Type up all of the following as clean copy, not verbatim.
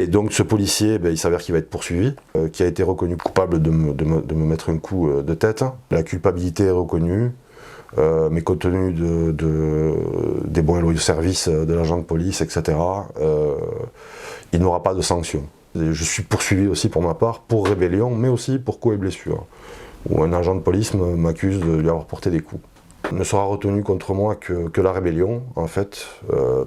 Et donc ce policier, il s'avère qu'il va être poursuivi, qui a été reconnu coupable de me mettre un coup de tête. La culpabilité est reconnue, mais compte tenu des bons et loyaux services de l'agent de police, etc., il n'aura pas de sanction. Et je suis poursuivi aussi pour ma part, pour rébellion, mais aussi pour coups et blessures, où un agent de police m'accuse de lui avoir porté des coups. Il ne sera retenu contre moi que la rébellion, en fait,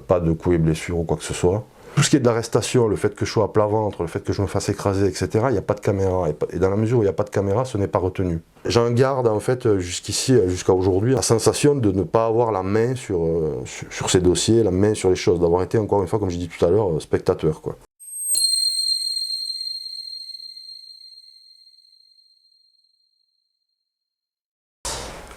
pas de coups et blessures ou quoi que ce soit. Tout ce qui est de l'arrestation, le fait que je sois à plat ventre, le fait que je me fasse écraser, etc., il n'y a pas de caméra. Et dans la mesure où il n'y a pas de caméra, ce n'est pas retenu. J'en garde en fait jusqu'ici, jusqu'à aujourd'hui, la sensation de ne pas avoir la main sur ces dossiers, la main sur les choses, d'avoir été encore une fois, comme j'ai dit tout à l'heure, spectateur, quoi.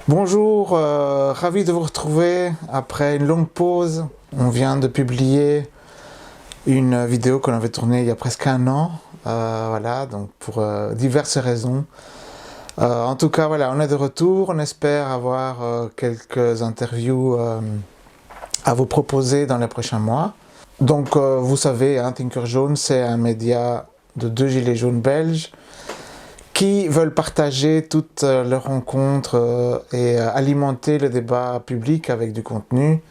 Bonjour, ravi de vous retrouver après une longue pause. On vient de publier une vidéo qu'on avait tournée il y a presque un an, voilà, donc pour diverses raisons. En tout cas, voilà, on est de retour. On espère avoir quelques interviews à vous proposer dans les prochains mois. Donc, vous savez, hein, Tinker Jaune, c'est un média de 2 gilets jaunes belges qui veulent partager toutes leurs rencontres et alimenter le débat public avec du contenu,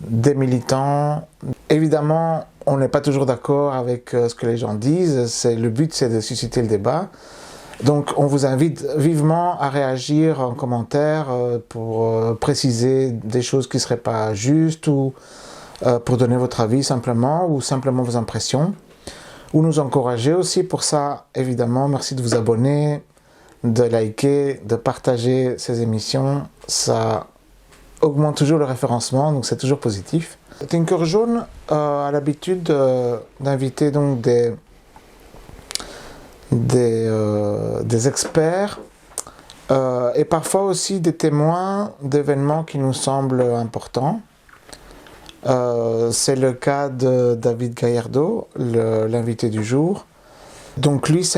des militants. Évidemment, on n'est pas toujours d'accord avec ce que les gens disent. Le but, c'est de susciter le débat. Donc, on vous invite vivement à réagir en commentaire pour préciser des choses qui ne seraient pas justes ou pour donner votre avis simplement ou simplement vos impressions. Ou nous encourager aussi. Pour ça, évidemment, merci de vous abonner, de liker, de partager ces émissions. Ça augmente toujours le référencement, donc c'est toujours positif. Tinker Jaune a l'habitude d'inviter donc des experts et parfois aussi des témoins d'événements qui nous semblent importants. C'est le cas de David Gallardo, l'invité du jour. Donc lui,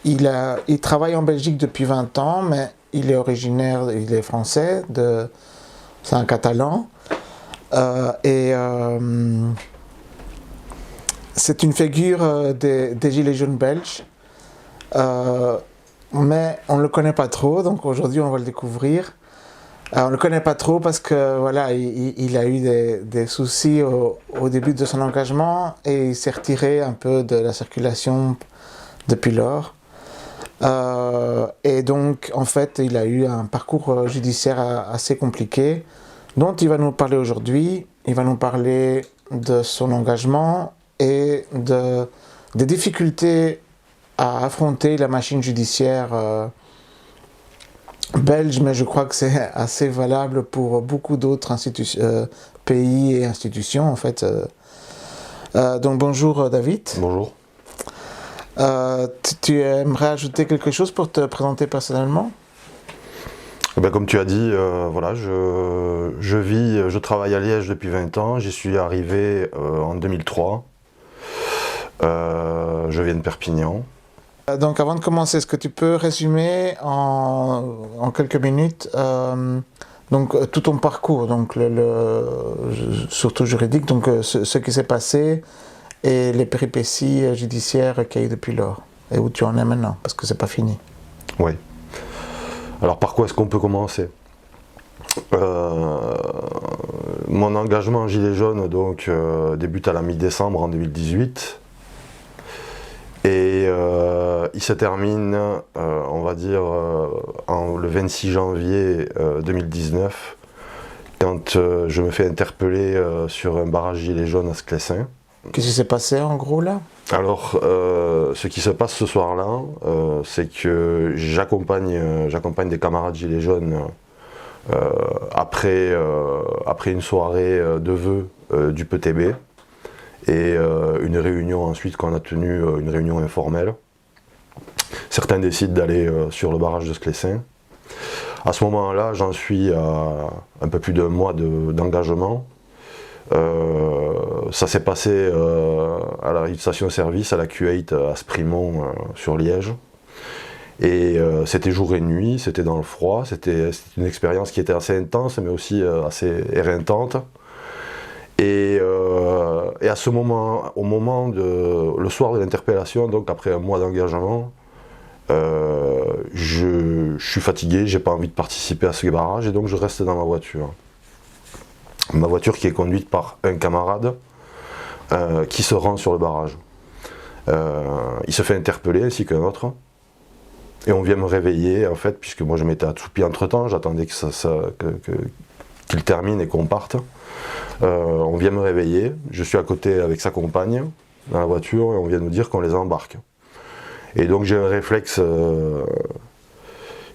il travaille en Belgique depuis 20 ans, mais il est français, c'est un Catalan. C'est une figure des Gilets jaunes belges. Mais on ne le connaît pas trop, donc aujourd'hui on va le découvrir. On ne le connaît pas trop parce que voilà, il a eu des soucis au début de son engagement et il s'est retiré un peu de la circulation depuis lors. Et donc en fait il a eu un parcours judiciaire assez compliqué dont il va nous parler aujourd'hui. Il va nous parler de son engagement et des difficultés à affronter la machine judiciaire belge, mais je crois que c'est assez valable pour beaucoup d'autres pays et institutions en fait. Donc bonjour David. Bonjour. Tu aimerais ajouter quelque chose pour te présenter personnellement ? Comme tu as dit, voilà, je travaille à Liège depuis 20 ans, j'y suis arrivé en 2003. Je viens de Perpignan. Donc avant de commencer, est-ce que tu peux résumer en quelques minutes donc, tout ton parcours, donc surtout juridique, donc ce qui s'est passé et les péripéties judiciaires qu'il y a eu depuis lors, et où tu en es maintenant, parce que c'est pas fini. Oui. Alors par quoi est-ce qu'on peut commencer ? Mon engagement en Gilets jaunes donc, débute à la mi-décembre en 2018 et il se termine, on va dire, le 26 janvier 2019 quand je me fais interpeller sur un barrage Gilets jaunes à Sclessin. Qu'est-ce qui s'est passé en gros là ? Alors, ce qui se passe ce soir-là, c'est que j'accompagne des camarades Gilets jaunes après une soirée de vœux du PTB et une réunion ensuite qu'on a tenue, une réunion informelle. Certains décident d'aller sur le barrage de Sclessin. À ce moment-là, j'en suis à un peu plus d'un mois d'engagement. Ça s'est passé à la station-service, à la Q8 à Sprimont sur Liège. Et c'était jour et nuit, c'était dans le froid, c'était une expérience qui était assez intense mais aussi assez éreintante. Et à ce moment, le soir de l'interpellation, donc après un mois d'engagement, je suis fatigué, j'ai pas envie de participer à ce barrage et donc je reste dans ma voiture. Ma voiture qui est conduite par un camarade qui se rend sur le barrage. Il se fait interpeller ainsi qu'un autre. Et on vient me réveiller en fait, puisque moi je m'étais assoupi entre temps, j'attendais qu'il termine et qu'on parte. On vient me réveiller, je suis à côté avec sa compagne dans la voiture et on vient nous dire qu'on les embarque. Et donc j'ai un réflexe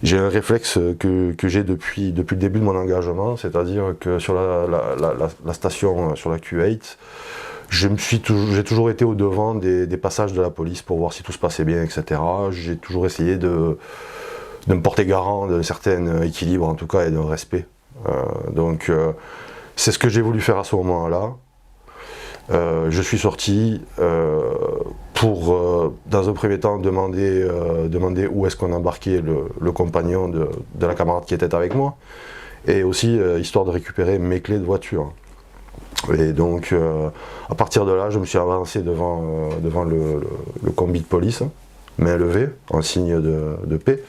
que j'ai depuis le début de mon engagement, c'est-à-dire que sur la station, sur la Q8, j'ai toujours été au devant des passages de la police pour voir si tout se passait bien, etc. J'ai toujours essayé de me porter garant d'un certain équilibre en tout cas et d'un respect. Donc c'est ce que j'ai voulu faire à ce moment-là. Je suis sorti pour, dans un premier temps, demander où est-ce qu'on embarquait le compagnon de la camarade qui était avec moi, et aussi histoire de récupérer mes clés de voiture. Et donc, à partir de là, je me suis avancé devant le combi de police, main levée, en signe de paix.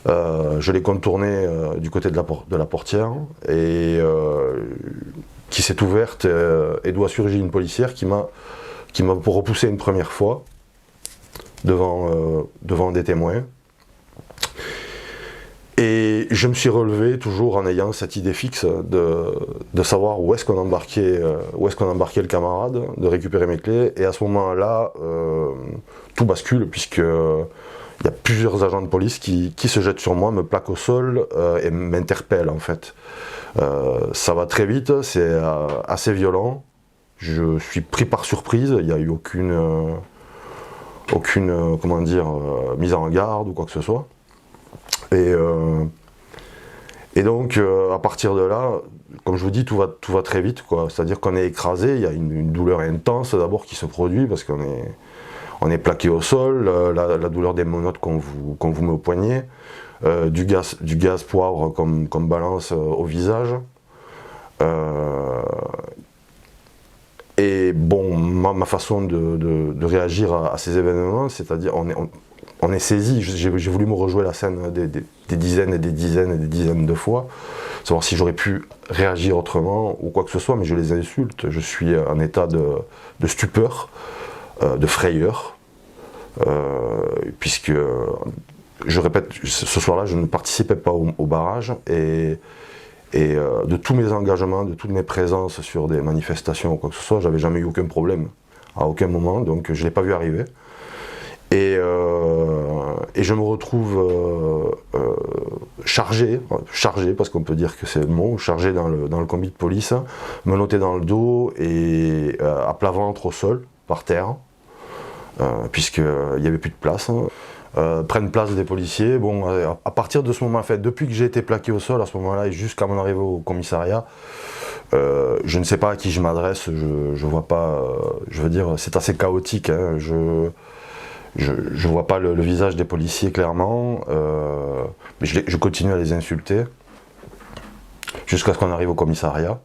Je l'ai contourné du côté de la portière, et qui s'est ouverte, et d'où a surgi une policière qui m'a repoussé une première fois devant des témoins. Et je me suis relevé toujours en ayant cette idée fixe de savoir où est-ce qu'on embarquait le camarade, de récupérer mes clés. Et à ce moment-là, tout bascule, puisque il y a plusieurs agents de police qui se jettent sur moi, me plaquent au sol et m'interpellent en fait. Ça va très vite, c'est assez violent. Je suis pris par surprise, il n'y a eu aucune mise en garde ou quoi que ce soit. Et donc à partir de là, comme je vous dis, tout va très vite, quoi. C'est-à-dire qu'on est écrasé, il y a une douleur intense d'abord qui se produit parce qu'on est plaqué au sol, la douleur des menottes qu'on vous met au poignet, du gaz poivre comme balance au visage. Et bon, ma façon de réagir à ces événements, c'est-à-dire on est saisi, j'ai voulu me rejouer la scène des dizaines et des dizaines et des dizaines de fois, savoir si j'aurais pu réagir autrement ou quoi que ce soit, mais je les insulte, je suis en état de stupeur, de frayeur, puisque, je répète, ce soir-là, je ne participais pas au barrage, et de tous mes engagements, de toutes mes présences sur des manifestations ou quoi que ce soit, j'avais jamais eu aucun problème, à aucun moment, donc je ne l'ai pas vu arriver. Et je me retrouve chargé, parce qu'on peut dire que c'est le mot, chargé dans le combi de police, menotté dans le dos et à plat ventre au sol, par terre, puisqu'il n'y avait plus de place. Prennent place des policiers. Bon, à partir de ce moment, en fait, depuis que j'ai été plaqué au sol, à ce moment-là, et jusqu'à mon arrivée au commissariat, je ne sais pas à qui je m'adresse, je vois pas, je veux dire, c'est assez chaotique, hein, je vois pas le visage des policiers clairement, mais je continue à les insulter jusqu'à ce qu'on arrive au commissariat,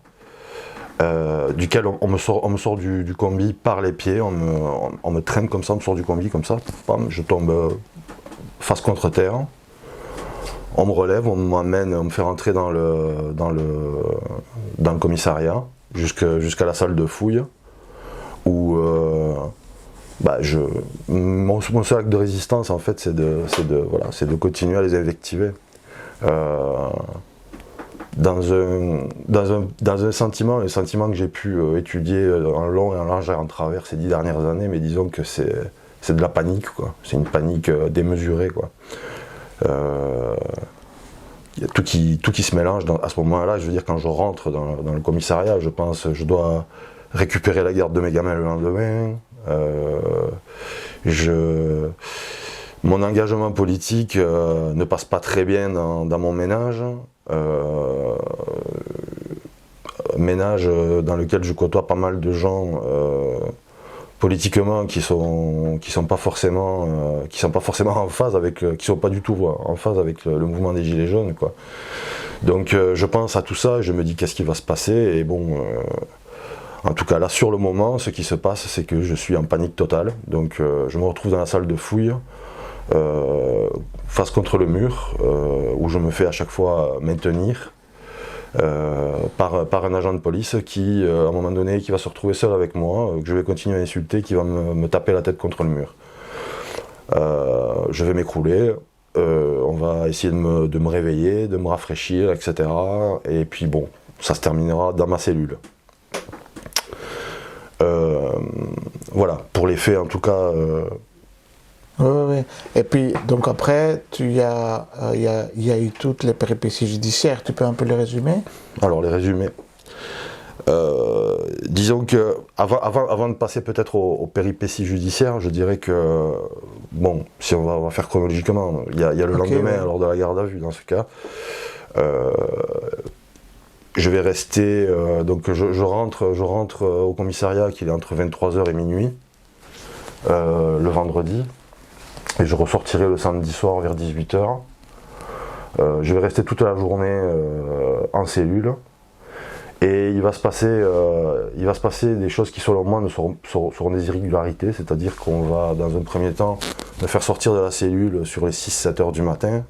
duquel on me sort du combi par les pieds, on me traîne comme ça, on me sort du combi comme ça, bam, je tombe face contre terre, on me relève, on m'amène, on me fait rentrer dans le commissariat jusqu'à la salle de fouille où mon seul acte de résistance en fait c'est de continuer à les invectiver dans un sentiment que j'ai pu étudier en long et en large et en travers ces 10 dernières années, mais disons que c'est de la panique, quoi. C'est une panique démesurée, quoi. Il y a tout qui se mélange à ce moment-là. Je veux dire, quand je rentre dans le commissariat, je pense je dois récupérer la garde de mes gamins le lendemain. Mon engagement politique ne passe pas très bien dans mon ménage. Ménage dans lequel je côtoie pas mal de gens politiquement qui sont pas forcément en phase avec, qui sont pas du tout en phase avec le mouvement des Gilets jaunes, quoi. Donc je pense à tout ça et je me dis qu'est-ce qui va se passer, et bon, En tout cas là sur le moment, ce qui se passe, c'est que je suis en panique totale. Donc je me retrouve dans la salle de fouille, face contre le mur, où je me fais à chaque fois maintenir par un agent de police qui, à un moment donné, qui va se retrouver seul avec moi, que je vais continuer à insulter, qui va me taper la tête contre le mur. Je vais m'écrouler, on va essayer de me réveiller, de me rafraîchir, etc. Et puis bon, ça se terminera dans ma cellule. Voilà, pour les faits en tout cas. Oui. Et puis, donc après, il y a eu toutes les péripéties judiciaires. Tu peux un peu les résumer? Alors, les résumer. Disons que, avant de passer peut-être aux péripéties judiciaires, je dirais que, bon, si on va faire chronologiquement, il y a le lendemain, lors de la garde à vue, dans ce cas. Je vais rester, donc je rentre au commissariat qui est entre 23h et minuit, le vendredi. Et je ressortirai le samedi soir vers 18h. Je vais rester toute la journée en cellule. Et il va se passer des choses qui selon moi seront des irrégularités, c'est-à-dire qu'on va dans un premier temps me faire sortir de la cellule sur les 6-7 heures du matin.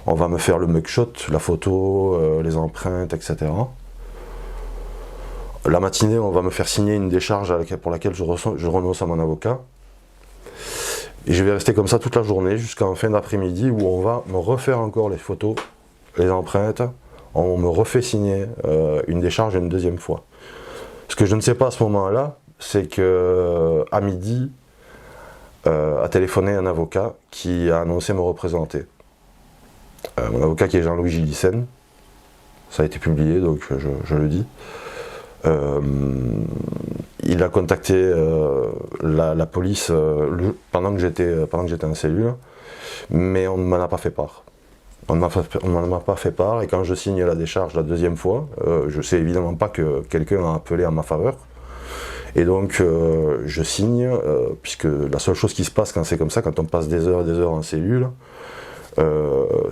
On va me faire le mugshot, la photo, les empreintes, etc. La matinée, on va me faire signer une décharge pour laquelle je renonce à mon avocat. Et je vais rester comme ça toute la journée jusqu'en fin d'après-midi où on va me refaire encore les photos, les empreintes. On me refait signer une décharge une deuxième fois. Ce que je ne sais pas à ce moment-là, c'est qu'à midi, a téléphoné un avocat qui a annoncé me représenter. Mon avocat qui est Jean-Louis Gillissen, ça a été publié donc je le dis. Il a contacté la police pendant que j'étais en cellule, mais on ne m'en a pas fait part. On ne m'en a pas fait part, et quand je signe la décharge la deuxième fois, je sais évidemment pas que quelqu'un a appelé en ma faveur. Et donc je signe, puisque la seule chose qui se passe quand c'est comme ça, quand on passe des heures et des heures en cellule,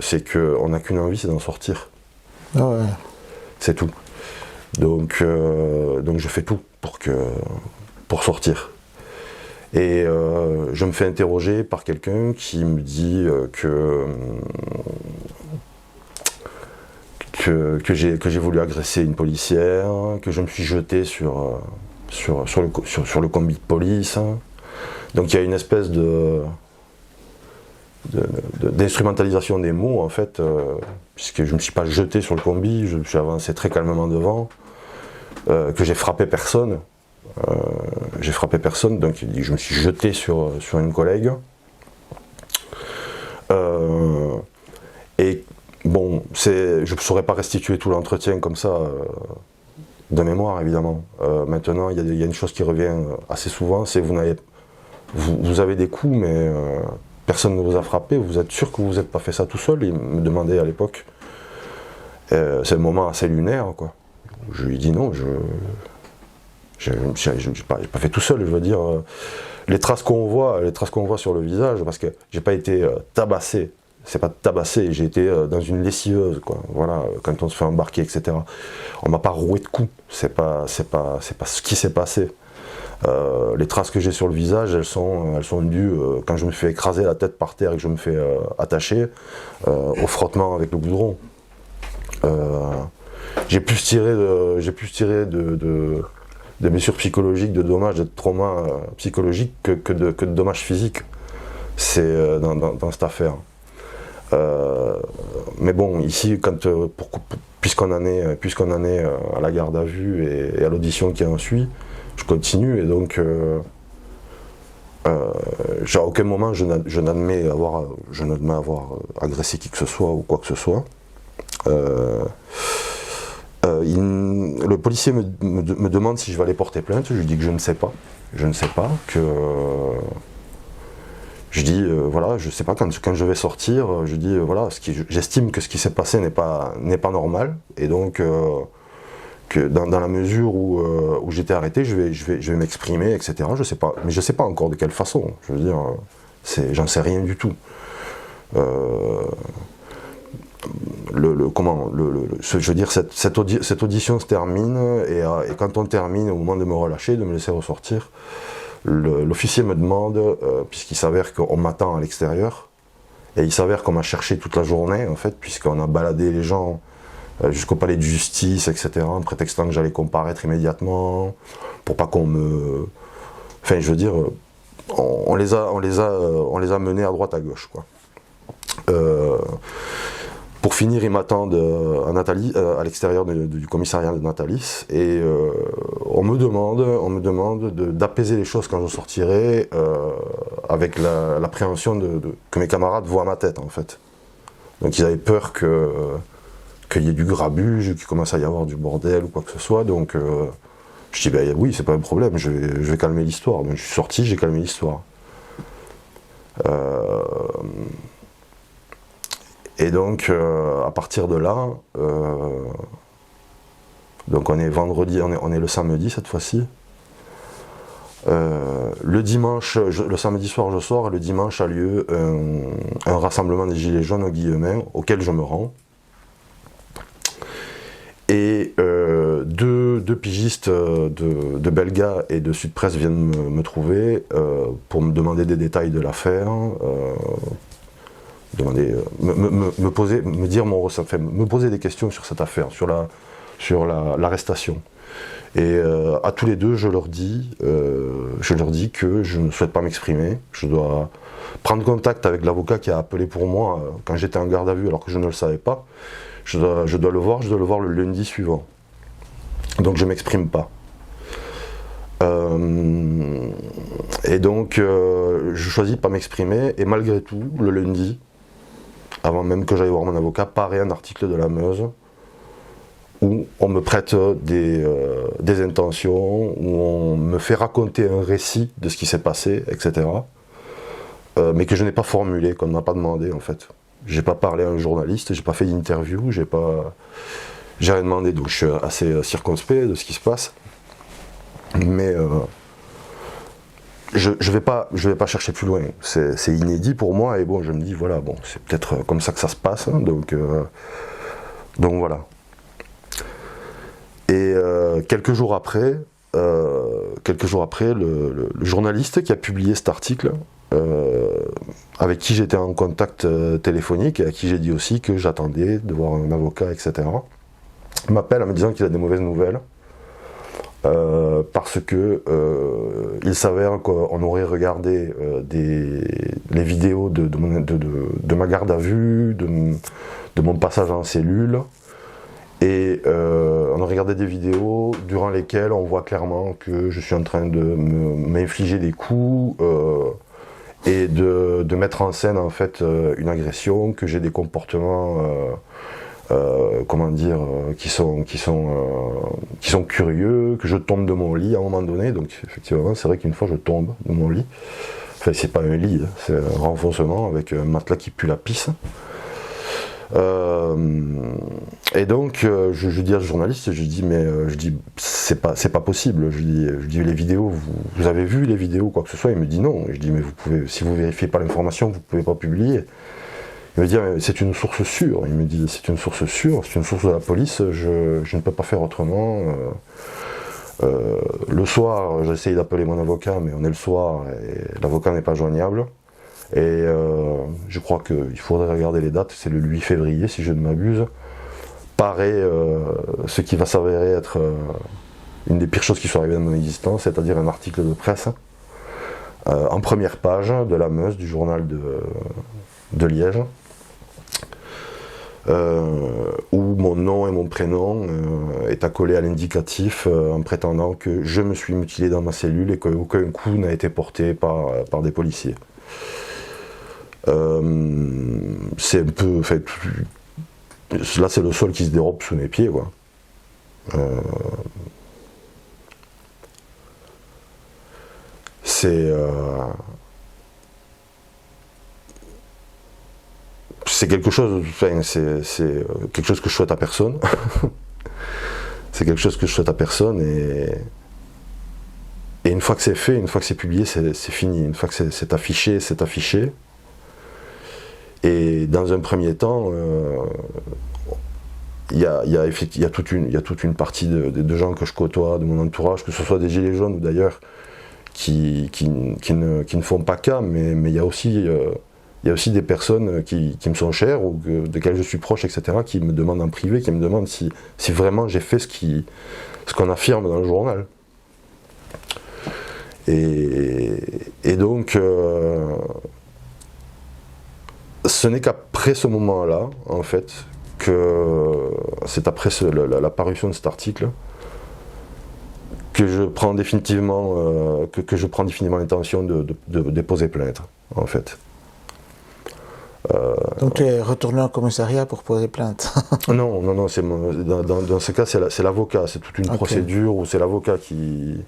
c'est qu'on n'a qu'une envie, c'est d'en sortir. Ah ouais. C'est tout. Donc je fais tout pour sortir. Et je me fais interroger par quelqu'un qui me dit que j'ai voulu agresser une policière, que je me suis jeté sur le combi de police. Donc il y a une espèce d'instrumentalisation des mots en fait, puisque je ne me suis pas jeté sur le combi, je me suis avancé très calmement devant, que j'ai frappé personne. Donc il dit que je me suis jeté sur une collègue. Et bon, je ne saurais pas restituer tout l'entretien comme ça, de mémoire évidemment. Maintenant, il y a une chose qui revient assez souvent, c'est vous avez des coups, mais personne ne vous a frappé, vous êtes sûr que vous n'êtes pas fait ça tout seul? Il me demandait à l'époque. C'est un moment assez lunaire, quoi. Je lui dis non, je n'ai pas fait tout seul, je veux dire. Les traces qu'on voit sur le visage, parce que j'ai pas été tabassé, c'est pas tabassé, j'ai été dans une lessiveuse, quoi. Voilà, quand on se fait embarquer, etc. On m'a pas roué de coups, c'est pas ce qui s'est passé. Les traces que j'ai sur le visage, elles sont dues quand je me fais écraser la tête par terre et que je me fais attacher au frottement avec le goudron. J'ai plus tiré de blessures psychologiques, de dommages, de traumas psychologiques que de dommages physiques. C'est dans cette affaire. Mais bon, ici, puisqu'on en est à la garde à vue et à l'audition qui en suit, je continue, et donc à aucun moment je n'admets avoir agressé qui que ce soit ou quoi que ce soit. Le policier me demande si je vais aller porter plainte. Je lui dis que je ne sais pas. Je dis voilà, je ne sais pas, quand je vais sortir, je dis voilà, j'estime que ce qui s'est passé n'est pas normal, et donc que dans la mesure où j'étais arrêté, je vais m'exprimer, etc. Je sais pas, mais je sais pas encore de quelle façon. Je veux dire, j'en sais rien du tout. je veux dire, cette audition se termine, et quand on termine, au moment de me relâcher, de me laisser ressortir, l'officier me demande, puisqu'il s'avère qu'on m'attend à l'extérieur, et il s'avère qu'on m'a cherché toute la journée, en fait, puisqu'on a baladé les gens jusqu'au palais de justice, etc., en prétextant que j'allais comparaître immédiatement, pour pas qu'on me... Enfin, je veux dire, on les a menés à droite à gauche, quoi. Pour finir, ils m'attendent à l'extérieur du commissariat de Natalis, et on me demande d'apaiser les choses quand je sortirai, avec l'appréhension que mes camarades voient ma tête, en fait. Donc ils avaient peur qu'il y ait du grabuge, qu'il commence à y avoir du bordel ou quoi que ce soit, donc je dis ben oui, c'est pas un problème, je vais calmer l'histoire. Donc je suis sorti, j'ai calmé l'histoire. Et donc à partir de là, donc on est vendredi, on est le samedi cette fois-ci. Le dimanche, le samedi soir je sors, et le dimanche a lieu un rassemblement des Gilets jaunes au Guillemin, auquel je me rends. Et deux pigistes de Belga et de Sud Presse viennent me pour me demander des détails de l'affaire, me poser des questions sur cette affaire, sur l'arrestation. Et à tous les deux, je leur dis que je ne souhaite pas m'exprimer. Je dois prendre contact avec l'avocat qui a appelé pour moi quand j'étais en garde à vue, alors que je ne le savais pas. Je dois le voir le lundi suivant. Donc je ne m'exprime pas. Et donc je choisis de ne pas m'exprimer, et malgré tout, le lundi, avant même que j'aille voir mon avocat, paraît un article de la Meuse où on me prête des intentions, où on me fait raconter un récit de ce qui s'est passé, etc. Mais que je n'ai pas formulé, qu'on ne m'a pas demandé en fait. J'ai pas parlé à un journaliste, j'ai pas fait d'interview, j'ai rien demandé, donc je suis assez circonspect de ce qui se passe. Mais je vais pas chercher plus loin. C'est inédit pour moi, et bon, je me dis voilà, bon, c'est peut-être comme ça que ça se passe, hein, donc voilà. Et quelques jours après, le journaliste qui a publié cet article, avec qui j'étais en contact téléphonique, et à qui j'ai dit aussi que j'attendais de voir un avocat, etc., m'appelle en me disant qu'il a des mauvaises nouvelles, parce que il s'avère qu'on aurait regardé les vidéos de ma garde à vue, de mon passage en cellule, et on a regardé des vidéos durant lesquelles on voit clairement que je suis en train de m'infliger des coups, et de mettre en scène en fait une agression, que j'ai des comportements qui sont curieux, que je tombe de mon lit à un moment donné. Donc effectivement, c'est vrai qu'une fois je tombe de mon lit, enfin c'est pas un lit, c'est un renfoncement avec un matelas qui pue la pisse. Et donc je dis à ce journaliste, je dis c'est pas possible, je dis les vidéos, vous avez vu les vidéos, quoi que ce soit? Il me dit non. Je dis mais vous pouvez, si vous vérifiez pas l'information, vous pouvez pas publier. Il me dit c'est une source sûre. Il me dit c'est une source sûre, c'est une source de la police, je ne peux pas faire autrement. Le soir, j'essaye d'appeler mon avocat, mais on est le soir et l'avocat n'est pas joignable. Et je crois qu'il faudrait regarder les dates, c'est le 8 février si je ne m'abuse. Paraît ce qui va s'avérer être une des pires choses qui sont arrivées dans mon existence, c'est-à-dire un article de presse en première page de la Meuse, du journal de Liège, où mon nom et mon prénom est accolé à l'indicatif en prétendant que je me suis mutilé dans ma cellule et qu'aucun coup n'a été porté par des policiers. C'est un peu... Fait, là c'est le sol qui se dérobe sous mes pieds, quoi. C'est quelque chose, enfin, c'est quelque chose que je souhaite à personne. C'est quelque chose que je souhaite à personne, et une fois que c'est fait, une fois que c'est publié, c'est fini. Une fois que c'est affiché, c'est affiché. Et dans un premier temps, il y a toute une partie de gens que je côtoie, de mon entourage, que ce soit des gilets jaunes ou d'ailleurs, qui ne font pas cas, mais il y a aussi des personnes qui me sont chères ou desquelles je suis proche, etc., qui me demandent en privé, qui me demandent si vraiment j'ai fait ce qu'on affirme dans le journal. Et donc, ce n'est qu'après ce moment-là, en fait, c'est après la parution de cet article, que je prends définitivement l'intention de déposer plainte, en fait. Donc tu es retourné en commissariat pour poser plainte? Non, dans ce cas, c'est l'avocat, c'est toute une procédure où c'est l'avocat qui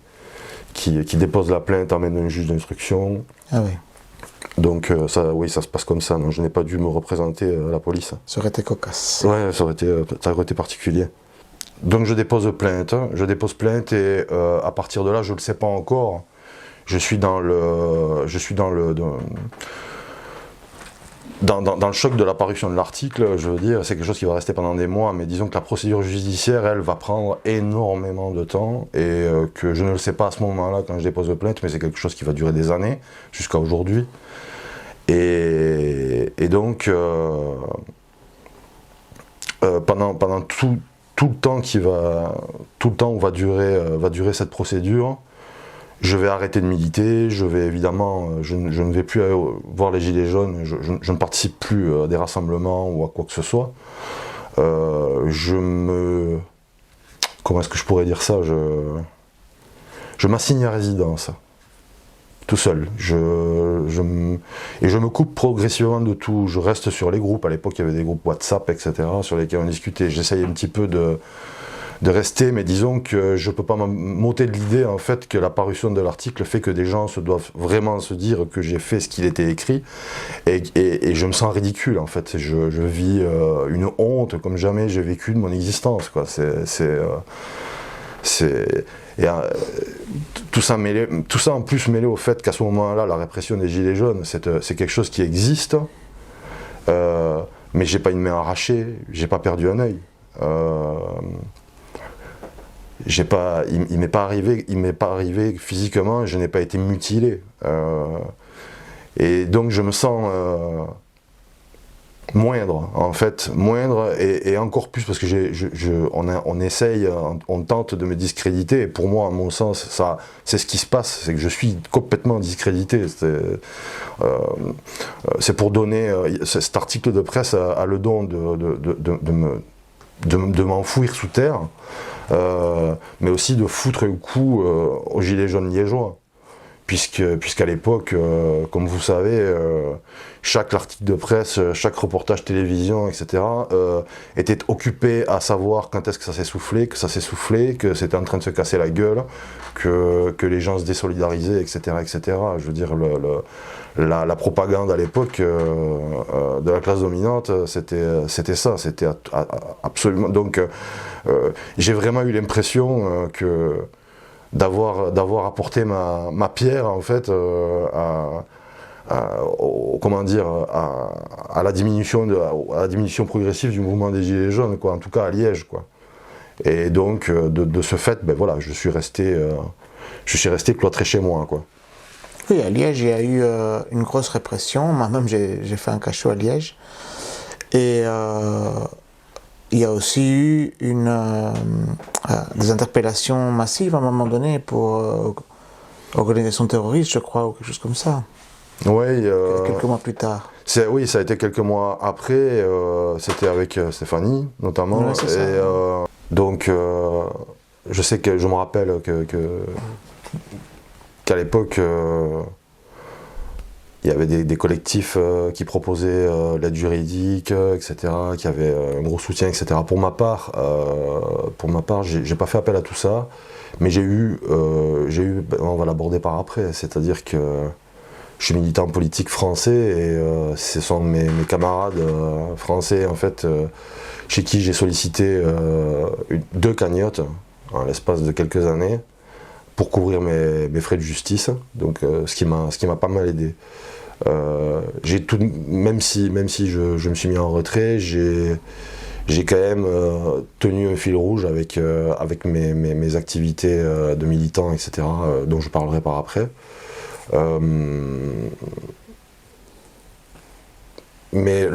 dépose la plainte, emmène un juge d'instruction. Ah oui. Donc ça se passe comme ça. Non, je n'ai pas dû me représenter à la police. Ça aurait été cocasse. Ouais, ça aurait été particulier. Donc je dépose plainte et à partir de là, je ne le sais pas encore. Je suis dans le choc de l'apparition de l'article. Je veux dire, c'est quelque chose qui va rester pendant des mois, mais disons que la procédure judiciaire, elle, va prendre énormément de temps et que je ne le sais pas à ce moment-là quand je dépose plainte, mais c'est quelque chose qui va durer des années, jusqu'à aujourd'hui. Et donc, pendant tout le temps où va durer cette procédure, je vais arrêter de militer, je ne vais plus aller voir les Gilets jaunes, je ne participe plus à des rassemblements ou à quoi que ce soit. Comment est-ce que je pourrais dire ça? Je m'assigne à résidence, tout seul. Et je me coupe progressivement de tout. Je reste sur les groupes. À l'époque, il y avait des groupes WhatsApp, etc., sur lesquels on discutait. J'essayais un petit peu de rester, mais disons que je ne peux pas m'ôter de l'idée en fait que la parution de l'article fait que des gens doivent vraiment se dire que j'ai fait ce qu'il était écrit, et je me sens ridicule en fait. Je vis une honte comme jamais j'ai vécu de mon existence, quoi. Tout ça en plus mêlé au fait qu'à ce moment-là, la répression des Gilets jaunes, c'est quelque chose qui existe, mais j'ai pas une main arrachée, j'ai pas perdu un œil. Il m'est pas arrivé physiquement, je n'ai pas été mutilé. Et donc je me sens moindre, en fait, et encore plus parce que on tente de me discréditer, et pour moi, à mon sens, c'est ce qui se passe, c'est que je suis complètement discrédité. C'est pour donner, cet article de presse a le don de m'enfouir sous terre, mais aussi de foutre un coup aux Gilets jaunes liégeois. Puisqu'à l'époque, comme vous savez, chaque article de presse, chaque reportage télévision, etc., était occupé à savoir quand est-ce que ça s'essoufflait, que c'était en train de se casser la gueule, que les gens se désolidarisaient, etc., etc. Je veux dire, la propagande à l'époque de la classe dominante, c'était ça, c'était absolument... Donc, j'ai vraiment eu l'impression d'avoir apporté ma pierre en fait à la diminution progressive du mouvement des Gilets jaunes, quoi, en tout cas à Liège, quoi. Et donc de ce fait, ben voilà, je suis resté cloîtré chez moi, quoi. Oui, à Liège, il y a eu une grosse répression. Moi-même, j'ai fait un cachot à Liège. Et il y a aussi eu des interpellations massives à un moment donné pour organisation terroriste, je crois, ou quelque chose comme ça. Oui. Quelques mois plus tard. Oui, ça a été quelques mois après. C'était avec Stéphanie, notamment. Ouais, c'est ça. Donc, je me rappelle qu'à l'époque, il y avait des collectifs qui proposaient l'aide juridique, etc., qui avaient un gros soutien, etc. Pour ma part, j'ai pas fait appel à tout ça, mais j'ai eu, on va l'aborder par après, c'est-à-dire que je suis militant politique français et ce sont mes camarades français, en fait, chez qui j'ai sollicité 2 cagnottes en l'espace de quelques années pour couvrir mes frais de justice, donc ce qui m'a pas mal aidé. Même si je me suis mis en retrait, j'ai quand même tenu un fil rouge avec mes activités de militant, etc., dont je parlerai par après. Mais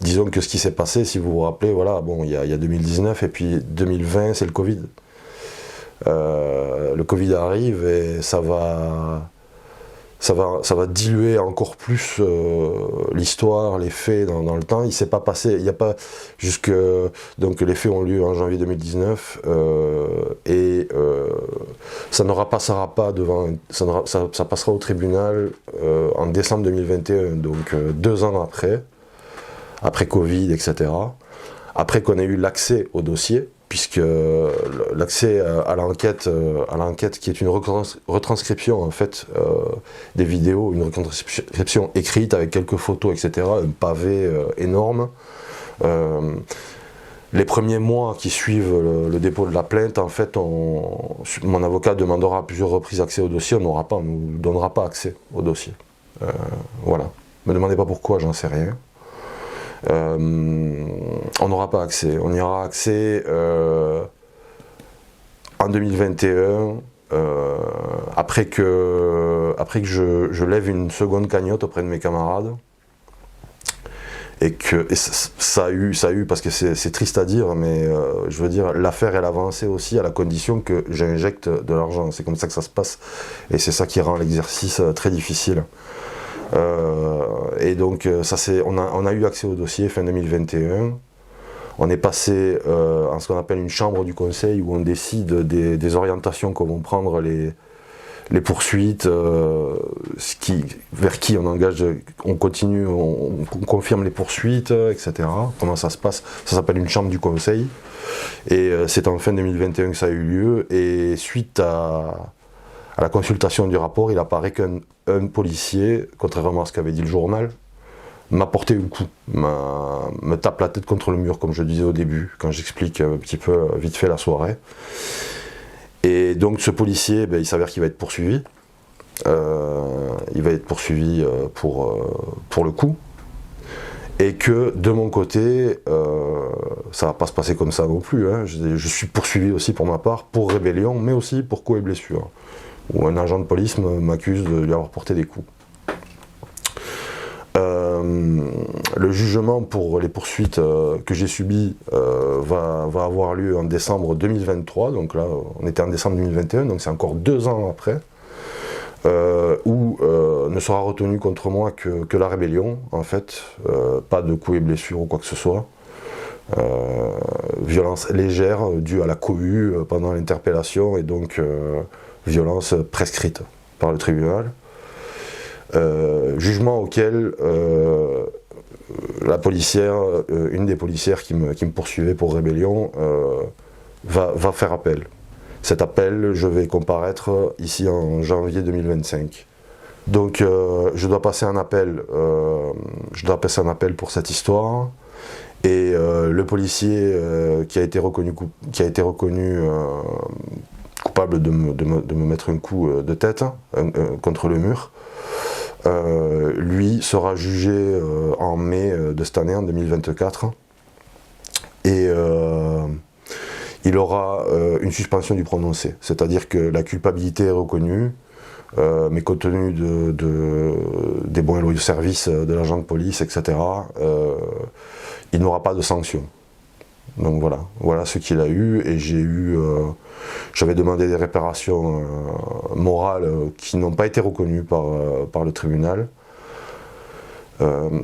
disons que ce qui s'est passé, si vous vous rappelez, voilà, bon, il y a 2019 et puis 2020, c'est le Covid. Le Covid arrive et ça va diluer encore plus l'histoire, les faits dans le temps. Il s'est pas passé, il n'y a pas donc les faits ont lieu en janvier 2019 ça passera au tribunal en décembre 2021, donc 2 ans après Covid, etc. Après qu'on ait eu l'accès au dossier, puisque l'accès à l'enquête qui est une retranscription en fait des vidéos, une retranscription écrite avec quelques photos, etc., un pavé énorme. Les premiers mois qui suivent le dépôt de la plainte, en fait, mon avocat demandera à plusieurs reprises accès au dossier, on ne nous donnera pas accès au dossier. Voilà. Ne me demandez pas pourquoi, j'en sais rien. On n'aura pas accès. On y aura accès en 2021, après que je lève une seconde cagnotte auprès de mes camarades. Et ça a eu, parce que c'est triste à dire, mais je veux dire, l'affaire elle avançait aussi à la condition que j'injecte de l'argent. C'est comme ça que ça se passe. Et c'est ça qui rend l'exercice très difficile. Et donc on a eu accès au dossier fin 2021. On est passé en ce qu'on appelle une chambre du conseil où on décide des orientations que vont prendre les poursuites, vers qui on engage, on continue, on confirme les poursuites, etc. Comment ça se passe? Ça s'appelle une chambre du conseil. Et c'est en fin 2021 que ça a eu lieu. Et suite à la consultation du rapport, il apparaît qu'un policier, contrairement à ce qu'avait dit le journal, m'a porté un coup, me tape la tête contre le mur, comme je disais au début, quand j'explique un petit peu vite fait la soirée. Et donc ce policier, il s'avère qu'il va être poursuivi. Il va être poursuivi pour le coup. Et que de mon côté, ça va pas se passer comme ça non plus. Hein. Je suis poursuivi aussi pour ma part, pour rébellion, mais aussi pour coups et blessures. Où un agent de police m'accuse de lui avoir porté des coups. Le jugement pour les poursuites que j'ai subies va avoir lieu en décembre 2023, donc là on était en décembre 2021, donc c'est encore 2 ans après, où ne sera retenu contre moi que la rébellion, en fait, pas de coups et blessures ou quoi que ce soit. Violence légère due à la cohue pendant l'interpellation et donc violence prescrite par le tribunal. Jugement auquel la policière, une des policières qui me poursuivait pour rébellion, va faire appel. Cet appel, je vais comparaître ici en janvier 2025. Donc je dois passer un appel pour cette histoire. Et le policier qui a été reconnu coupable de me mettre un coup de tête contre le mur, lui sera jugé en mai de cette année, en 2024, et il aura une suspension du prononcé, c'est-à-dire que la culpabilité est reconnue, mais compte tenu des bons et loyaux services de l'agent de police, etc., il n'aura pas de sanction. Donc voilà ce qu'il a eu, et j'avais demandé des réparations morales qui n'ont pas été reconnues par le tribunal. Il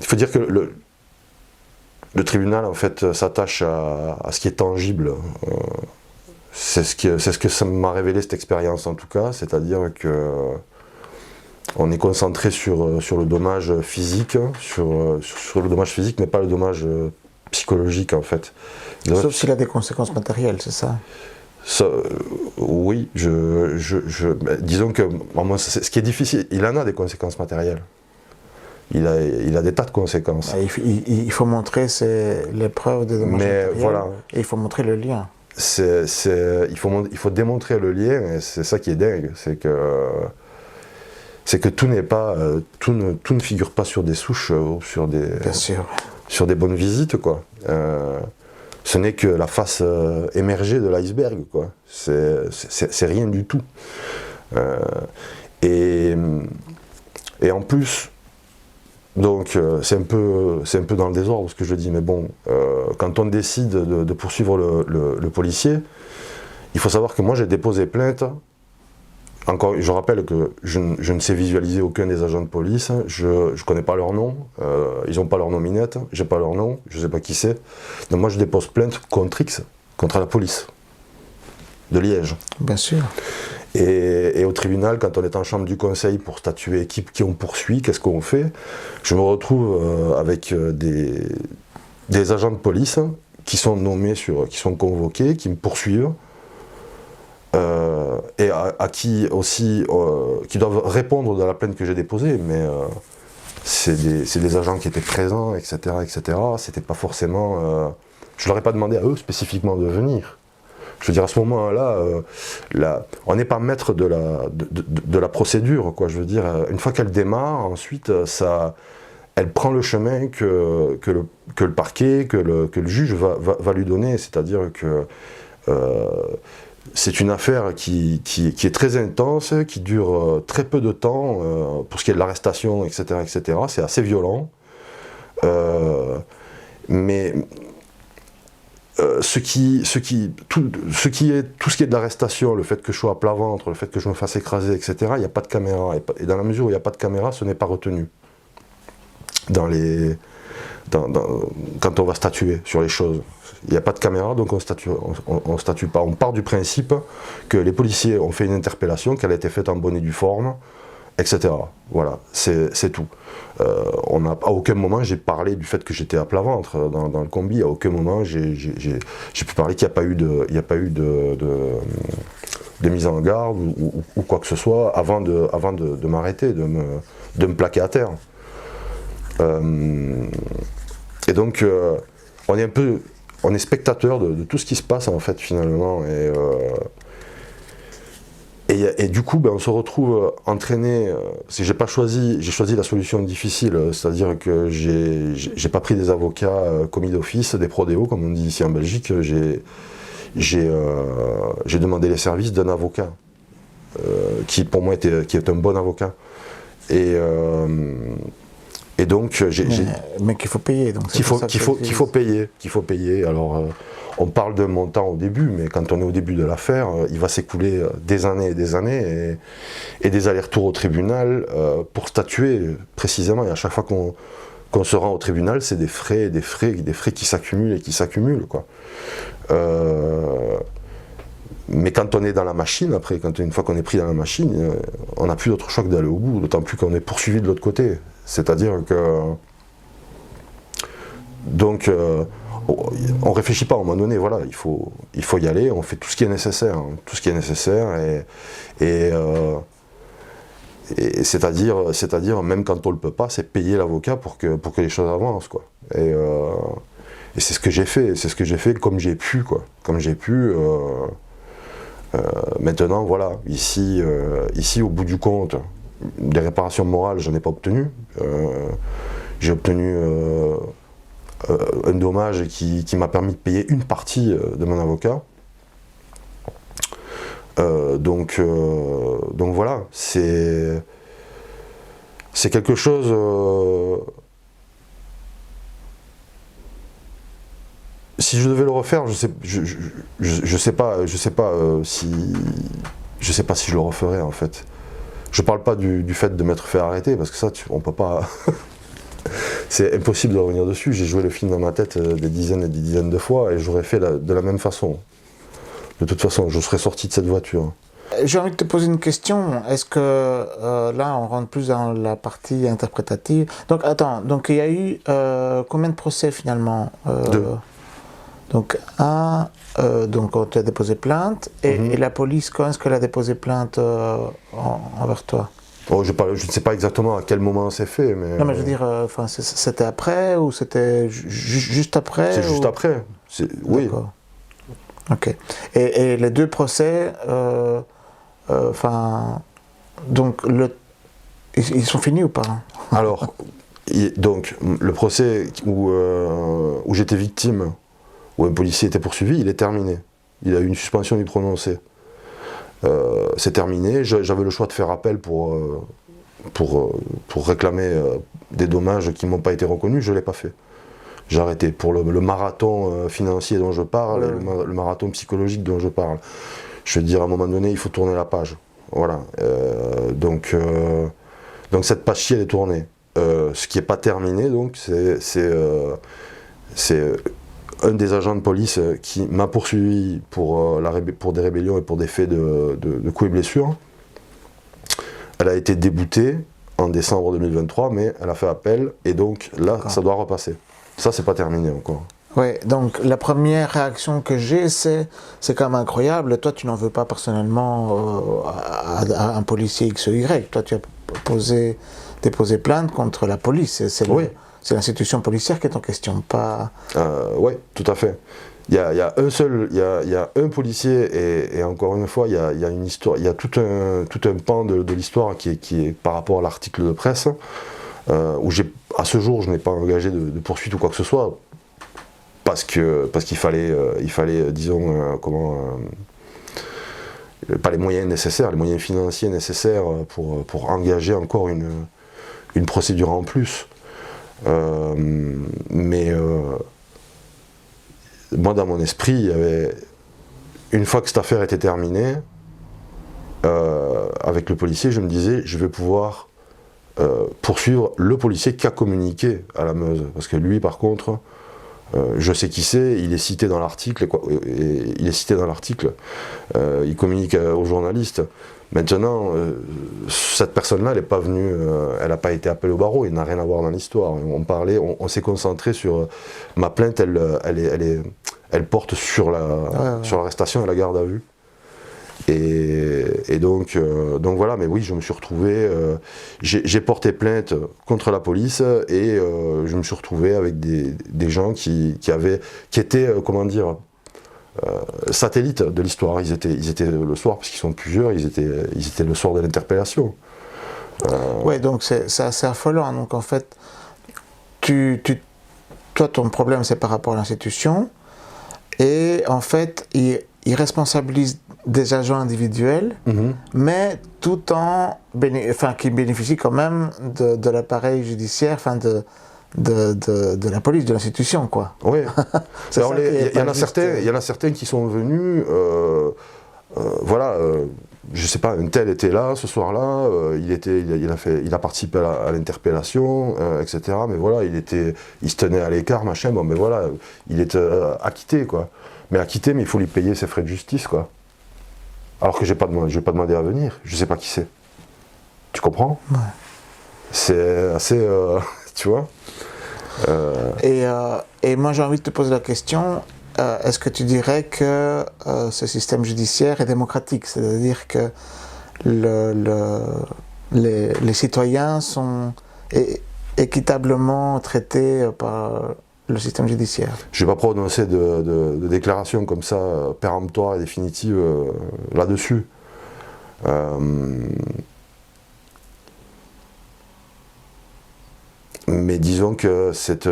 faut dire que le tribunal en fait s'attache à ce qui est tangible. C'est ce que ça m'a révélé cette expérience en tout cas, c'est-à-dire que on est concentré sur le dommage physique, sur le dommage physique, mais pas le dommage psychologique en fait. Sauf s'il a des conséquences matérielles, c'est ça? Oui, disons que ce qui est difficile, il en a des conséquences matérielles. Il a des tas de conséquences. Il faut montrer les preuves de dommages matériels, voilà. Et il faut montrer le lien. Il faut démontrer le lien, et c'est ça qui est dingue, c'est que c'est que tout n'est pas, tout ne figure pas sur des souches ou sur des, Bien sûr. sur des bonnes visites, quoi. Ce n'est que la face émergée de l'iceberg, quoi. C'est rien du tout. Et en plus, donc c'est un peu dans le désordre ce que je dis, mais bon, quand on décide de poursuivre le policier, il faut savoir que moi j'ai déposé plainte. Encore, je rappelle que je ne sais visualiser aucun des agents de police, je ne connais pas leur nom, ils n'ont pas leur nominette, j'ai pas leur nom, je ne sais pas qui c'est. Donc moi je dépose plainte contre X, contre la police de Liège. Bien sûr. Et au tribunal, quand on est en chambre du conseil pour statuer qui on poursuit, qu'est-ce qu'on fait, je me retrouve avec des agents de police qui sont nommés, qui sont convoqués, qui me poursuivent. Et à qui aussi, qui doivent répondre de la plainte que j'ai déposée, mais c'est des agents qui étaient présents, etc., etc. C'était pas forcément, je leur ai pas demandé à eux spécifiquement de venir. Je veux dire, à ce moment-là, on n'est pas maître de la procédure, quoi. Je veux dire, une fois qu'elle démarre, ensuite, elle prend le chemin que le parquet, que le juge va lui donner, c'est-à-dire que c'est une affaire qui est très intense, qui dure très peu de temps, pour ce qui est de l'arrestation, etc., etc. C'est assez violent. Mais tout ce qui est de l'arrestation, le fait que je sois à plat ventre, le fait que je me fasse écraser, etc., il n'y a pas de caméra. Et dans la mesure où il n'y a pas de caméra, ce n'est pas retenu. Quand on va statuer sur les choses. Il n'y a pas de caméra, donc on statue pas. On part du principe que les policiers ont fait une interpellation, qu'elle a été faite en bonne et due forme, etc. Voilà, c'est tout. À aucun moment j'ai parlé du fait que j'étais à plat ventre dans le combi. À aucun moment j'ai pu parler qu'il n'y a pas eu de mise en garde ou quoi que ce soit avant de m'arrêter, de me plaquer à terre. Et donc on est spectateur de tout ce qui se passe en fait finalement, et du coup on se retrouve entraîné. J'ai choisi la solution difficile, c'est-à-dire que j'ai pas pris des avocats commis d'office, des prodéos comme on dit ici en Belgique. J'ai demandé les services d'un avocat qui pour moi qui est un bon avocat, et donc mais qu'il faut payer, donc qu'il faut payer. Alors on parle d'un montant au début, mais quand on est au début de l'affaire, il va s'écouler des années et des années et des allers-retours au tribunal pour statuer précisément. Et à chaque fois qu'on se rend au tribunal, c'est des frais qui s'accumulent et qui s'accumulent, quoi. Mais quand on est dans la machine, après, une fois qu'on est pris dans la machine, on n'a plus d'autre choix que d'aller au bout, d'autant plus qu'on est poursuivi de l'autre côté. C'est-à-dire que... Donc, on ne réfléchit pas à un moment donné, voilà, il faut y aller, on fait tout ce qui est nécessaire, et c'est-à-dire, même quand on ne le peut pas, c'est payer l'avocat pour que les choses avancent, quoi. Et c'est ce que j'ai fait, comme j'ai pu, quoi. Comme j'ai pu. Maintenant, voilà, ici, au bout du compte, des réparations morales, je n'en ai pas obtenu. J'ai obtenu un dommage qui m'a permis de payer une partie de mon avocat. Donc voilà, c'est quelque chose. Si je devais le refaire, je sais pas si je le referais en fait. Je parle pas du fait de m'être fait arrêter, parce que ça, on peut pas. C'est impossible de revenir dessus. J'ai joué le film dans ma tête des dizaines et des dizaines de fois, et j'aurais fait de la même façon. De toute façon, je serais sorti de cette voiture. J'ai envie de te poser une question. Est-ce que là, on rentre plus dans la partie interprétative? Donc, attends. Donc, il y a eu combien de procès finalement? Deux. Donc, donc tu as déposé plainte, et la police, quand est-ce qu'elle a déposé plainte envers toi? Oh, je ne sais pas exactement à quel moment c'est fait, mais... Non, mais je veux dire, c'était après, ou c'était juste après? C'est juste après, oui. D'accord. Ok. Et les deux procès, donc ils sont finis ou pas? Alors, donc, le procès où j'étais victime, où un policier était poursuivi, il est terminé. Il a eu une suspension du prononcé. C'est terminé. J'avais le choix de faire appel pour réclamer des dommages qui ne m'ont pas été reconnus. Je ne l'ai pas fait. J'ai arrêté. Pour le marathon financier dont je parle, et le marathon psychologique dont je parle. Je veux dire, à un moment donné, il faut tourner la page. Voilà. Donc cette page-ci, elle est tournée. Ce qui n'est pas terminé, donc, c'est un des agents de police qui m'a poursuivi pour des rébellions et pour des faits de coups et blessures. Elle a été déboutée en décembre 2023, mais elle a fait appel, et donc là, ça doit repasser. Ça, c'est pas terminé encore. Oui, donc la première réaction que j'ai, c'est quand même incroyable. Toi, tu n'en veux pas personnellement à un policier X ou Y. Toi, tu as déposé plainte contre la police. C'est l'institution policière qui est en question, pas... Oui, tout à fait. Il y a un policier, et encore une fois, il y a une histoire, il y a tout un pan de l'histoire qui est par rapport à l'article de presse, où à ce jour, je n'ai pas engagé de poursuite ou quoi que ce soit, parce qu'il fallait, disons, pas les moyens nécessaires, les moyens financiers nécessaires pour engager encore une procédure en plus. Moi, dans mon esprit, il y avait, une fois que cette affaire était terminée, avec le policier, je me disais, je vais pouvoir poursuivre le policier qui a communiqué à la Meuse. Parce que lui, par contre, je sais qui c'est, il est cité dans l'article, il communique aux journalistes. Maintenant, cette personne-là, elle n'est pas venue, elle n'a pas été appelée au barreau, il n'a rien à voir dans l'histoire. On s'est concentré sur ma plainte, elle porte sur l'arrestation et la garde à vue. Et donc voilà, mais oui, je me suis retrouvé, j'ai porté plainte contre la police, et je me suis retrouvé avec des gens qui étaient, comment dire, satellites de l'histoire. Ils étaient le soir, parce qu'ils sont plusieurs, ils étaient le soir de l'interpellation. Oui, donc c'est assez affolant. Donc en fait, toi, ton problème, c'est par rapport à l'institution, et en fait, il responsabilise des agents individuels, mais tout en qui bénéficient quand même de l'appareil judiciaire, de la police, de l'institution, quoi. Oui. Alors, il y en a certains qui sont venus, voilà, je sais pas, un tel était là ce soir-là, il a participé à l'interpellation, etc. Mais voilà, il se tenait à l'écart, machin. Bon, mais voilà, il est acquitté, quoi. Mais acquitté, mais il faut lui payer ses frais de justice, quoi. Alors que je vais pas demander à venir, je sais pas qui c'est. Tu comprends? Ouais. C'est assez, tu vois. Et moi, j'ai envie de te poser la question, est-ce que tu dirais que ce système judiciaire est démocratique? C'est-à-dire que les citoyens sont équitablement traités par le système judiciaire? Je ne vais pas prononcer de déclaration comme ça, péremptoire et définitive là-dessus. Mais disons que c'est...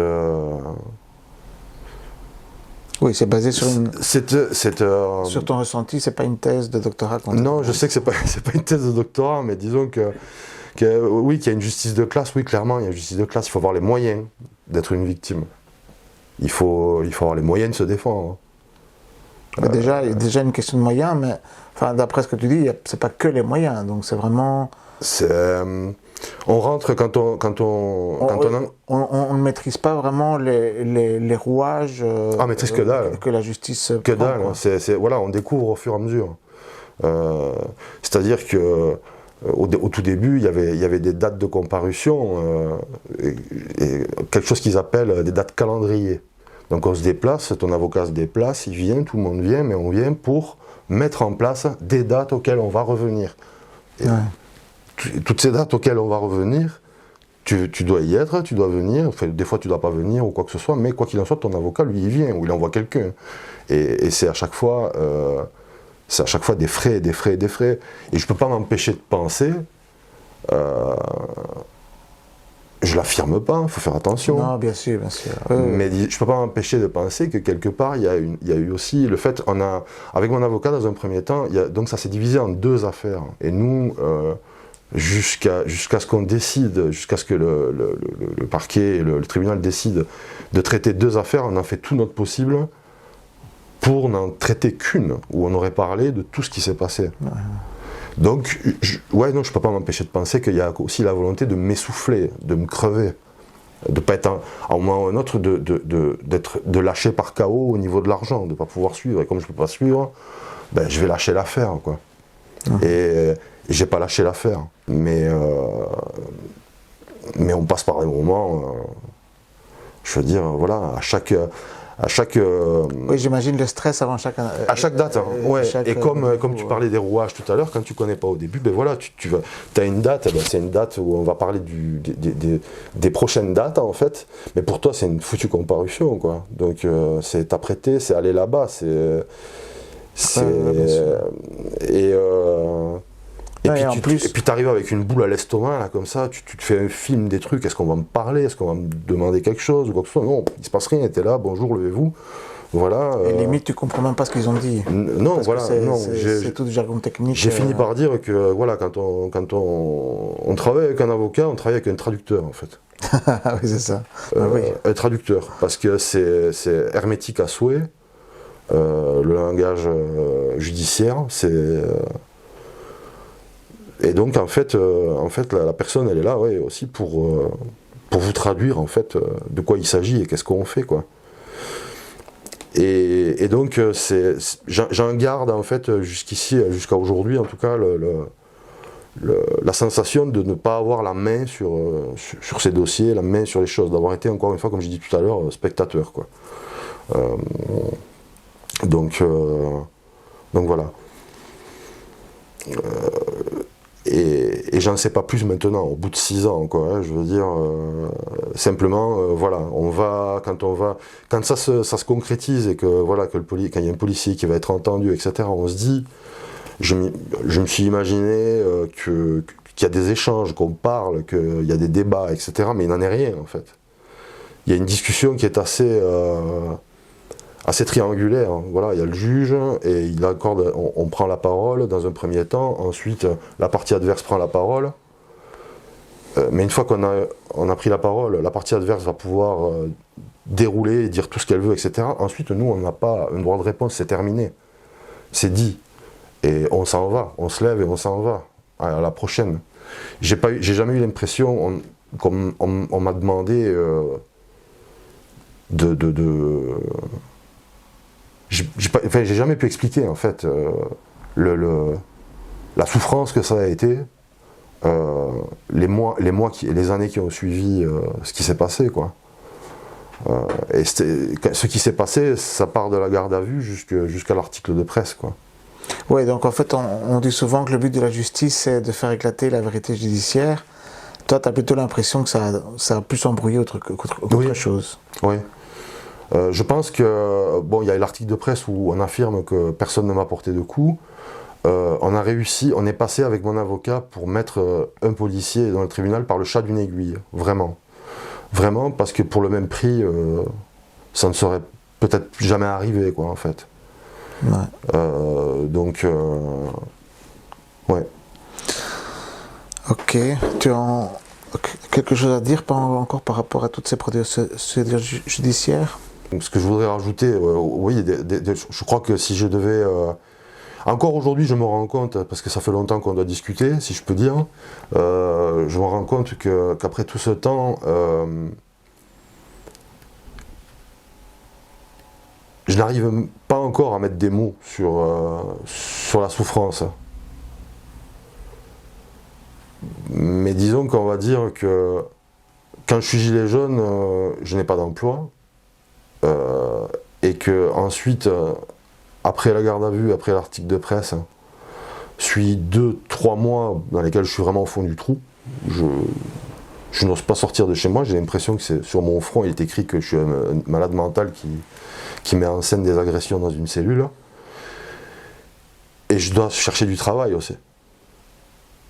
Oui, c'est basé sur sur ton ressenti, c'est pas une thèse de doctorat. Non, je sais que c'est pas une thèse de doctorat, mais disons oui, qu'il y a une justice de classe, oui, clairement, il y a une justice de classe, il faut avoir les moyens d'être une victime. Il faut avoir les moyens de se défendre. Déjà, il y a déjà une question de moyens, mais d'après ce que tu dis, c'est pas que les moyens, donc c'est vraiment... On rentre on ne maîtrise pas vraiment les rouages maîtrise que dalle. Que la justice que prend, dalle, voilà, on découvre au fur et à mesure. C'est-à-dire que au tout début, il y avait des dates de comparution, et quelque chose qu'ils appellent des dates calendrier. Donc on se déplace, ton avocat se déplace, il vient, tout le monde vient, mais on vient pour mettre en place des dates auxquelles on va revenir. Et toutes ces dates auxquelles on va revenir, tu dois y être, tu dois venir, des fois tu ne dois pas venir ou quoi que ce soit, mais quoi qu'il en soit, ton avocat, lui, il vient, ou il envoie quelqu'un. Et c'est à chaque fois... des frais, des frais, des frais. Et je ne peux pas m'empêcher de penser Je l'affirme pas, il faut faire attention. Non, bien sûr, bien sûr. Mais je ne peux pas m'empêcher de penser que quelque part, il y a eu aussi le fait, avec mon avocat dans un premier temps, donc ça s'est divisé en 2 affaires. Et nous, jusqu'à ce qu'on décide, jusqu'à ce que le parquet et le tribunal décident de traiter 2 affaires, on a fait tout notre possible pour n'en traiter qu'une, où on aurait parlé de tout ce qui s'est passé. Ouais. Donc, je ne peux pas m'empêcher de penser qu'il y a aussi la volonté de m'essouffler, de me crever, de ne pas être, à un moment ou à un autre, de lâcher par KO au niveau de l'argent, de ne pas pouvoir suivre. Et comme je ne peux pas suivre, ben, je vais lâcher l'affaire, quoi. Et j'ai pas lâché l'affaire. Mais on passe par des moments, je veux dire, voilà, à chaque oui, j'imagine le stress avant chaque... à chaque date, hein, ouais. Et comme tu parlais des rouages tout à l'heure, quand tu connais pas au début, ben voilà, tu as une date, ben c'est une date où on va parler des prochaines dates, en fait, mais pour toi c'est une foutue comparution, quoi. Donc c'est t'apprêter, c'est aller là-bas, et puis t'arrives avec une boule à l'estomac, là, comme ça, tu te fais un film des trucs, est-ce qu'on va me parler, est-ce qu'on va me demander quelque chose, ou quoi que ce soit. Non, il se passe rien, t'es là, bonjour, levez-vous, voilà. Et limite, tu comprends même pas ce qu'ils ont dit. Non, parce voilà, c'est tout du jargon technique. J'ai fini par dire que, voilà, quand on travaille avec un avocat, on travaille avec un traducteur, en fait. Oui, c'est ça. Oui. Un traducteur, parce que c'est hermétique à souhait, le langage judiciaire, et donc en fait la personne elle est là, ouais, aussi pour vous traduire en fait de quoi il s'agit et qu'est-ce qu'on fait, quoi. Et donc j'en garde en fait jusqu'ici, jusqu'à aujourd'hui en tout cas, la sensation de ne pas avoir la main sur ces dossiers, la main sur les choses, d'avoir été encore une fois, comme j'ai dit tout à l'heure, spectateur, quoi. Donc voilà. Et j'en sais pas plus maintenant, au bout de 6 ans, quoi, hein, je veux dire, simplement, voilà, quand ça se concrétise et que, voilà, quand il y a un policier qui va être entendu, etc., on se dit, je me suis imaginé qu'il y a des échanges, qu'on parle, qu'il y a des débats, etc., mais il n'en est rien, en fait. Il y a une discussion qui est assez triangulaire, hein. Voilà, il y a le juge et il accorde, on prend la parole dans un premier temps, ensuite la partie adverse prend la parole, mais une fois qu'on a pris la parole, la partie adverse va pouvoir dérouler et dire tout ce qu'elle veut, etc. Ensuite, nous, on n'a pas un droit de réponse, c'est terminé, c'est dit, et on s'en va, on se lève et on s'en va, à la prochaine. J'ai jamais eu l'impression qu'on m'a demandé j'ai jamais pu expliquer en fait la souffrance que ça a été, les années qui ont suivi ce qui s'est passé, quoi. Et ce qui s'est passé, ça part de la garde à vue jusqu'à l'article de presse, quoi. Oui, donc en fait on dit souvent que le but de la justice c'est de faire éclater la vérité judiciaire. Toi tu as plutôt l'impression que ça a plus embrouillé qu'autre chose. Oui. Je pense que, bon, il y a l'article de presse où on affirme que personne ne m'a porté de coup. On a réussi, on est passé avec mon avocat pour mettre un policier dans le tribunal par le chat d'une aiguille, vraiment. Vraiment, parce que pour le même prix, ça ne serait peut-être jamais arrivé, quoi, en fait. Ouais. Donc, ouais. Ok, tu as quelque chose à dire encore par rapport à toutes ces procédures judiciaires? Ce que je voudrais rajouter, oui, je crois que si je devais... encore aujourd'hui, je me rends compte, parce que ça fait longtemps qu'on doit discuter, si je peux dire, je me rends compte qu'après tout ce temps, je n'arrive pas encore à mettre des mots sur la souffrance. Mais disons qu'on va dire que quand je suis gilet jaune, je n'ai pas d'emploi. Et que ensuite, après la garde à vue, après l'article de presse, suit 2-3 mois dans lesquels je suis vraiment au fond du trou. Je n'ose pas sortir de chez moi, j'ai l'impression que c'est sur mon front, il est écrit que je suis un malade mental qui met en scène des agressions dans une cellule. Et je dois chercher du travail aussi.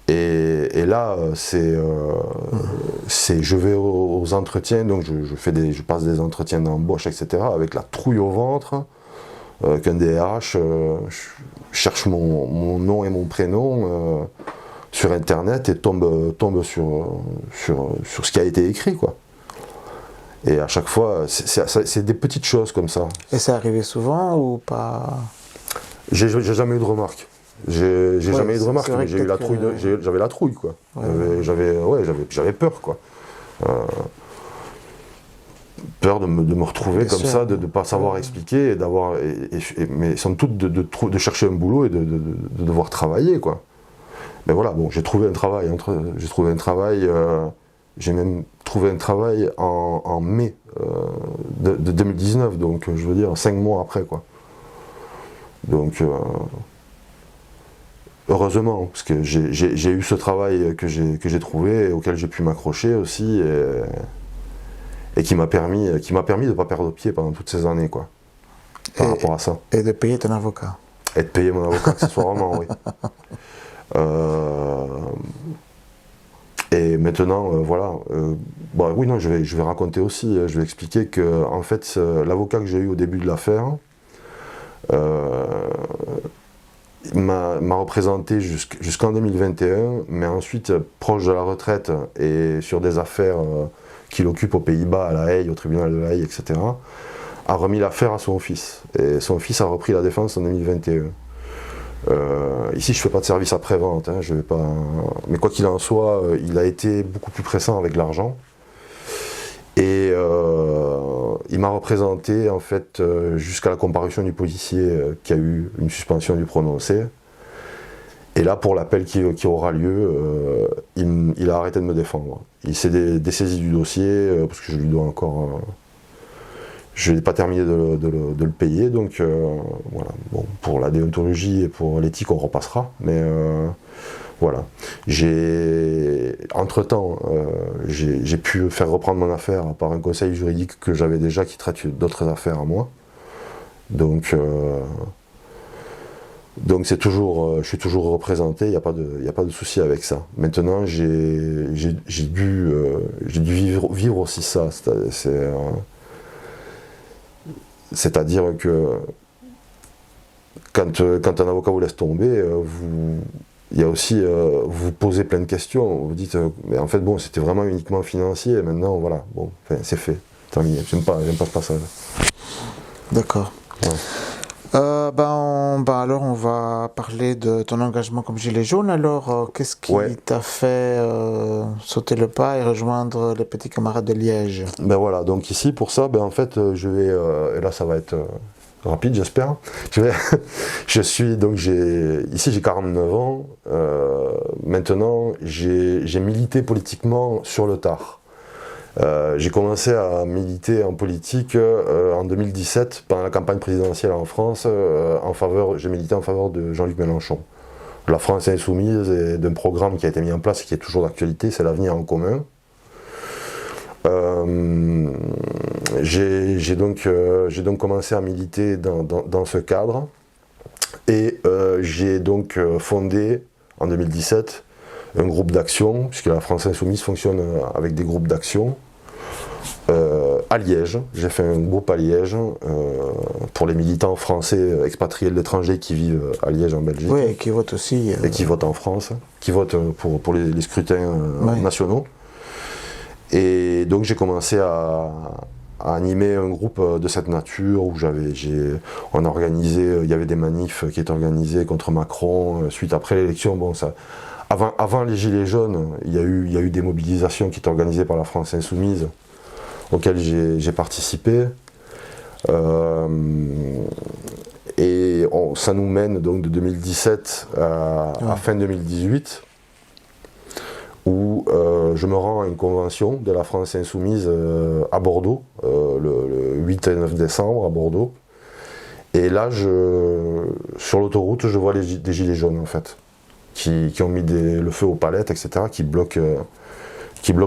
Et Et là, je vais aux entretiens, donc je passe des entretiens d'embauche, etc., avec la trouille au ventre, qu'un DRH cherche mon nom et mon prénom sur Internet et tombe sur ce qui a été écrit, quoi. Et à chaque fois, c'est des petites choses comme ça. Et c'est arrivé souvent ou pas? J'ai jamais eu de remarques. J'ai jamais eu de remarques, mais j'avais la trouille, quoi. Ouais. J'avais peur, quoi. Peur de me retrouver comme ça, de ne pas savoir expliquer, mais somme toute de chercher un boulot et de devoir travailler, quoi. Mais voilà, bon, j'ai trouvé un travail, j'ai même trouvé un travail en mai de 2019, donc je veux dire 5 mois après, quoi. Donc heureusement, parce que j'ai eu ce travail que j'ai trouvé et auquel j'ai pu m'accrocher aussi et qui m'a permis de ne pas perdre pied pendant toutes ces années, quoi, par rapport à ça. Et de payer ton avocat. Et de payer mon avocat accessoirement, oui. Et maintenant, voilà. Oui, non, je vais raconter aussi, je vais expliquer que, en fait, l'avocat que j'ai eu au début de l'affaire m'a représenté jusqu'en 2021, mais ensuite, proche de la retraite et sur des affaires qu'il occupe aux Pays-Bas, à La Haye, au tribunal de La Haye, etc., a remis l'affaire à son fils. Et son fils a repris la défense en 2021. Ici, je ne fais pas de service après-vente, hein, je vais pas... mais quoi qu'il en soit, il a été beaucoup plus pressant avec l'argent. Et il m'a représenté, en fait, jusqu'à la comparution du policier qui a eu une suspension du prononcé. Et là, pour l'appel qui aura lieu, il a arrêté de me défendre. Il s'est dessaisi du dossier, parce que je lui dois encore... je n'ai pas terminé de le payer, donc voilà. Bon, pour la déontologie et pour l'éthique, on repassera, mais voilà. Entre-temps, j'ai pu faire reprendre mon affaire par un conseil juridique que j'avais déjà, qui traite d'autres affaires à moi. Donc c'est toujours, je suis toujours représenté, il n'y a pas de souci avec ça. Maintenant, j'ai dû vivre aussi ça. C'est-à-dire que quand un avocat vous laisse tomber, il y a aussi, vous vous posez plein de questions, vous dites, mais en fait, bon, c'était vraiment uniquement financier, et maintenant, voilà, bon, enfin, c'est fait, terminé, j'aime pas ce passage. D'accord. Ouais. Alors, on va parler de ton engagement comme gilet jaune. Alors, qu'est-ce qui t'a fait sauter le pas et rejoindre les petits camarades de Liège? Ben voilà, donc ici, pour ça, en fait, je vais, et là, ça va être rapide, j'espère. Ici, j'ai 49 ans. Maintenant, j'ai milité politiquement sur le tard. J'ai commencé à militer en politique en 2017 pendant la campagne présidentielle en France. J'ai milité en faveur de Jean-Luc Mélenchon, de la France insoumise et d'un programme qui a été mis en place et qui est toujours d'actualité, c'est l'avenir en commun. J'ai donc commencé à militer dans ce cadre et j'ai donc fondé en 2017 un groupe d'action, puisque la France Insoumise fonctionne avec des groupes d'action. À Liège, j'ai fait un groupe à Liège pour les militants français expatriés de l'étranger qui vivent à Liège en Belgique. Oui, et qui votent aussi. Et qui votent en France, qui votent pour les scrutins nationaux. Et donc j'ai commencé à animer un groupe de cette nature où on organisait, il y avait des manifs qui étaient organisés contre Macron suite après l'élection. Bon, ça. Avant les Gilets jaunes, il y a eu des mobilisations qui étaient organisées par la France Insoumise, auxquelles j'ai participé. Et ça nous mène donc de 2017 à fin 2018, où je me rends à une convention de la France Insoumise à Bordeaux, le 8 et 9 décembre à Bordeaux. Et là, sur l'autoroute, je vois des Gilets jaunes, en fait. Qui ont mis le feu aux palettes, etc., qui bloquent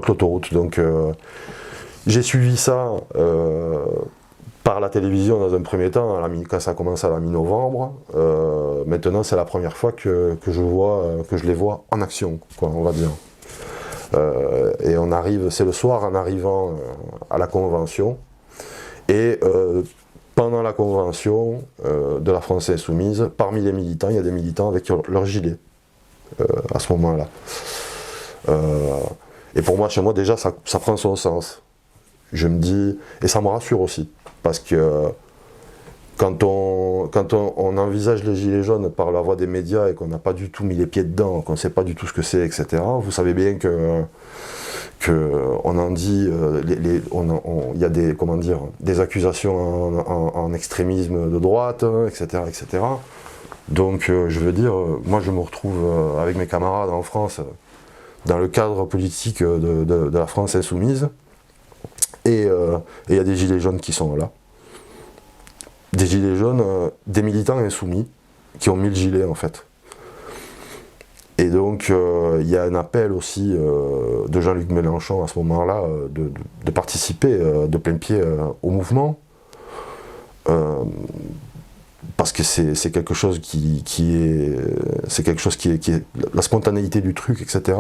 l'autoroute. Donc j'ai suivi ça par la télévision dans un premier temps, quand ça a commencé à la mi-novembre. Maintenant, c'est la première fois que je les vois en action, quoi, on va dire. Et on arrive, c'est le soir en arrivant à la convention. Et pendant la convention de la France Insoumise, parmi les militants, il y a des militants avec leur gilet à ce moment-là. Et pour moi, chez moi, déjà, ça prend son sens. Je me dis, et ça me rassure aussi, parce que quand on envisage les gilets jaunes par la voie des médias et qu'on n'a pas du tout mis les pieds dedans, qu'on ne sait pas du tout ce que c'est, etc., vous savez bien on en dit, il y a des accusations en extrémisme de droite, etc., etc. Donc je veux dire, moi je me retrouve avec mes camarades en France, dans le cadre politique de la France Insoumise, et il y a des gilets jaunes qui sont là. Des gilets jaunes, des militants insoumis, qui ont mis le gilet en fait. Et donc il y a un appel aussi de Jean-Luc Mélenchon à ce moment-là de participer de plein pied au mouvement. Parce que c'est quelque chose qui est la spontanéité du truc, etc.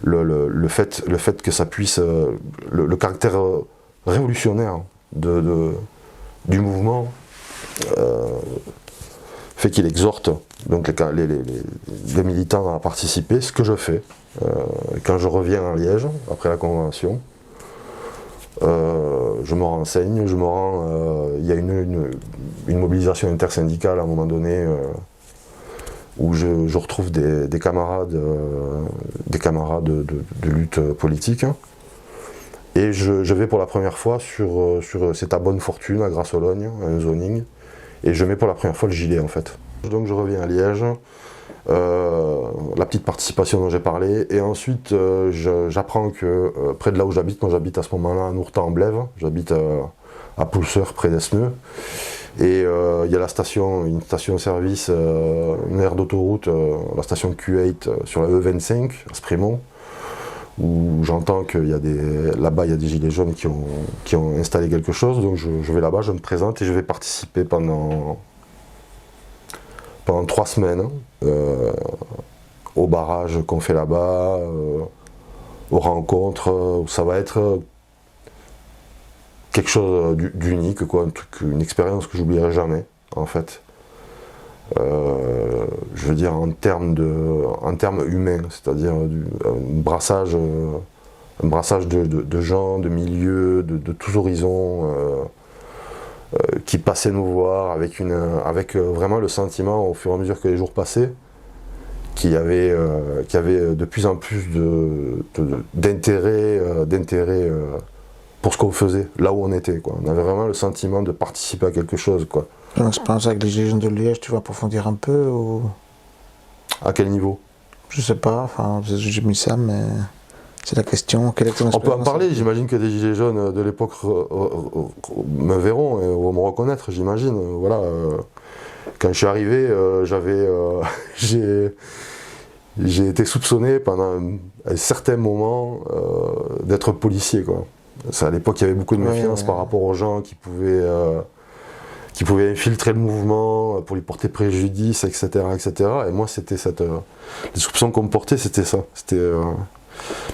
Le fait que ça puisse, le caractère révolutionnaire du mouvement fait qu'il exhorte donc les militants à participer, ce que je fais quand je reviens à Liège après la convention. Je me renseigne, il y a une mobilisation intersyndicale à un moment donné où je retrouve des camarades de lutte politique, et je vais pour la première fois c'est à Bonne Fortune, à Grasse-Ologne, un zoning, et je mets pour la première fois le gilet en fait. Donc je reviens à Liège, la petite participation dont j'ai parlé, et ensuite j'apprends que près de là où j'habite, moi j'habite à ce moment-là à Nourtan-en-Blève, j'habite à Poulseur, près d'Esneux, et il y a une station-service, une aire d'autoroute, la station Q8 sur la E25, à Sprémont, où j'entends qu'il y a là-bas il y a des gilets jaunes qui ont installé quelque chose, donc je vais là-bas, je me présente et je vais participer pendant 3 semaines au barrage qu'on fait là-bas, aux rencontres, où ça va être quelque chose d'unique, quoi, une expérience que j'oublierai jamais, en fait. Je veux dire en termes humains, c'est-à-dire un brassage de gens, de milieux, de tous horizons, qui passaient nous voir avec vraiment le sentiment, au fur et à mesure que les jours passaient, qu'il y avait de plus en plus d'intérêt pour ce qu'on faisait, là où on était, quoi. On avait vraiment le sentiment de participer à quelque chose, quoi. Ton expérience avec les gilets jaunes de Liège, tu vas approfondir un peu ou... À quel niveau? Je sais pas, enfin j'ai mis ça, mais c'est la question. Quelle est ton On peut en expérience? parler, j'imagine que des gilets jaunes de l'époque me verront et vont me reconnaître, j'imagine. Voilà. Quand je suis arrivé, j'ai été soupçonné pendant un certain moment d'être policier, quoi. À l'époque, il y avait beaucoup de méfiance par rapport aux gens qui pouvaient infiltrer le mouvement pour lui porter préjudice, etc., etc. Et moi, c'était les soupçons qu'on me portait, c'était ça.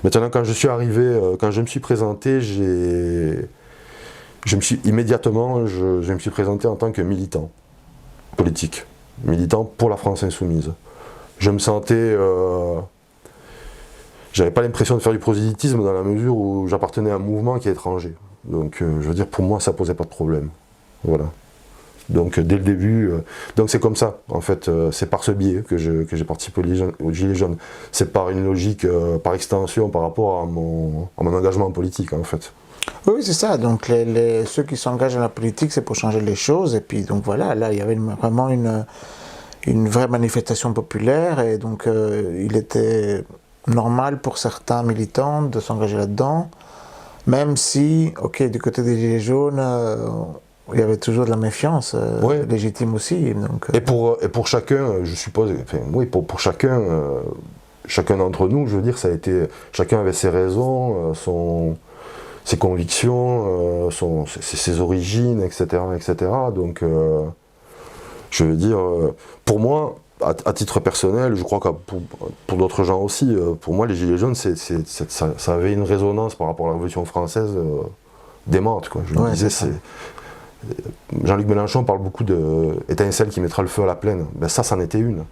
Maintenant, quand je suis arrivé, quand je me suis présenté, je me suis présenté en tant que militant politique, militant pour la France Insoumise. Je me sentais... j'avais pas l'impression de faire du prosélytisme dans la mesure où j'appartenais à un mouvement qui est étranger. Donc, je veux dire, pour moi, ça posait pas de problème. Voilà. Donc dès le début, donc c'est comme ça, en fait, c'est par ce biais que j'ai participé aux Gilets jaunes. C'est par une logique, par extension, par rapport à mon engagement politique, en fait. Oui, c'est ça, donc ceux qui s'engagent dans la politique, c'est pour changer les choses, et puis donc voilà, là il y avait vraiment une vraie manifestation populaire, et donc il était normal pour certains militants de s'engager là-dedans, même si, ok, du côté des Gilets jaunes, il y avait toujours de la méfiance, légitime aussi. Donc, Et pour chacun, je suppose, enfin, oui, pour chacun d'entre nous, je veux dire, chacun avait ses raisons, ses convictions, ses origines, etc., etc. Donc, je veux dire, pour moi, à titre personnel, je crois que pour d'autres gens aussi, pour moi, les Gilets jaunes, ça avait une résonance par rapport à la Révolution française démente, quoi. Je me disais, Jean-Luc Mélenchon parle beaucoup d'étincelle qui mettra le feu à la plaine. Ben ça, c'en était une.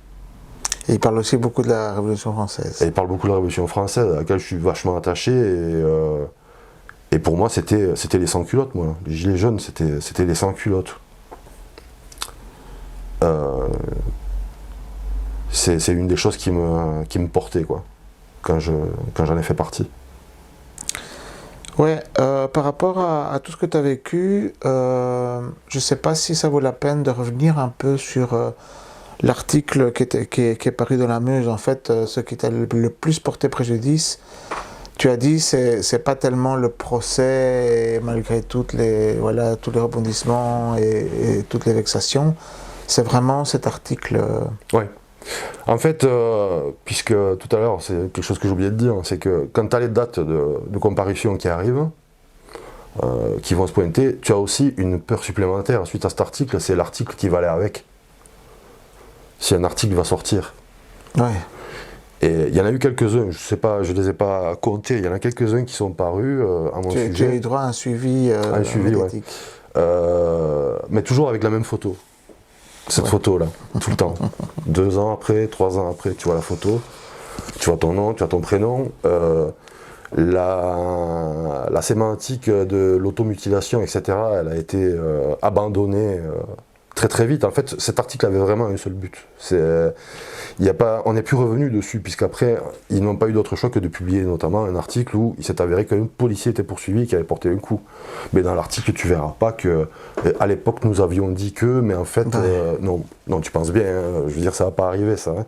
Et il parle aussi beaucoup de la Révolution française. Et il parle beaucoup de la Révolution française, à laquelle je suis vachement attaché. Et pour moi, c'était les sans-culottes, moi. Les Gilets jaunes, c'était les sans-culottes. C'est une des choses qui me portait, quoi, quand j'en ai fait partie. Ouais, par rapport à tout ce que tu as vécu, je sais pas si ça vaut la peine de revenir un peu sur l'article qui est paru dans la Meuse. En fait, ce qui t'a le plus porté préjudice, tu as dit, c'est pas tellement le procès, malgré tous les rebondissements et toutes les vexations, c'est vraiment cet article. Ouais. En fait, puisque tout à l'heure, c'est quelque chose que j'ai oublié de dire, c'est que quand tu as les dates de comparution qui arrivent, qui vont se pointer, tu as aussi une peur supplémentaire suite à cet article, c'est l'article qui va aller avec. Si un article va sortir. Ouais. Et il y en a eu quelques-uns, je sais pas, je les ai pas comptés, il y en a quelques-uns qui sont parus à mon sujet. Tu as eu droit à un suivi médiatique. Ouais. Mais toujours avec la même photo. Cette photo-là, tout le temps. 2 ans après, 3 ans après, tu vois la photo, tu vois ton nom, tu vois ton prénom. La sémantique de l'automutilation, etc., elle a été abandonnée très très vite. En fait, cet article avait vraiment un seul but. On n'est plus revenu dessus, puisqu'après, ils n'ont pas eu d'autre choix que de publier notamment un article où il s'est avéré qu'un policier était poursuivi et qui avait porté un coup. Mais dans l'article, tu verras pas que, à l'époque, nous avions dit que, mais en fait, non, tu penses bien, hein, je veux dire, ça va pas arriver, ça. Hein.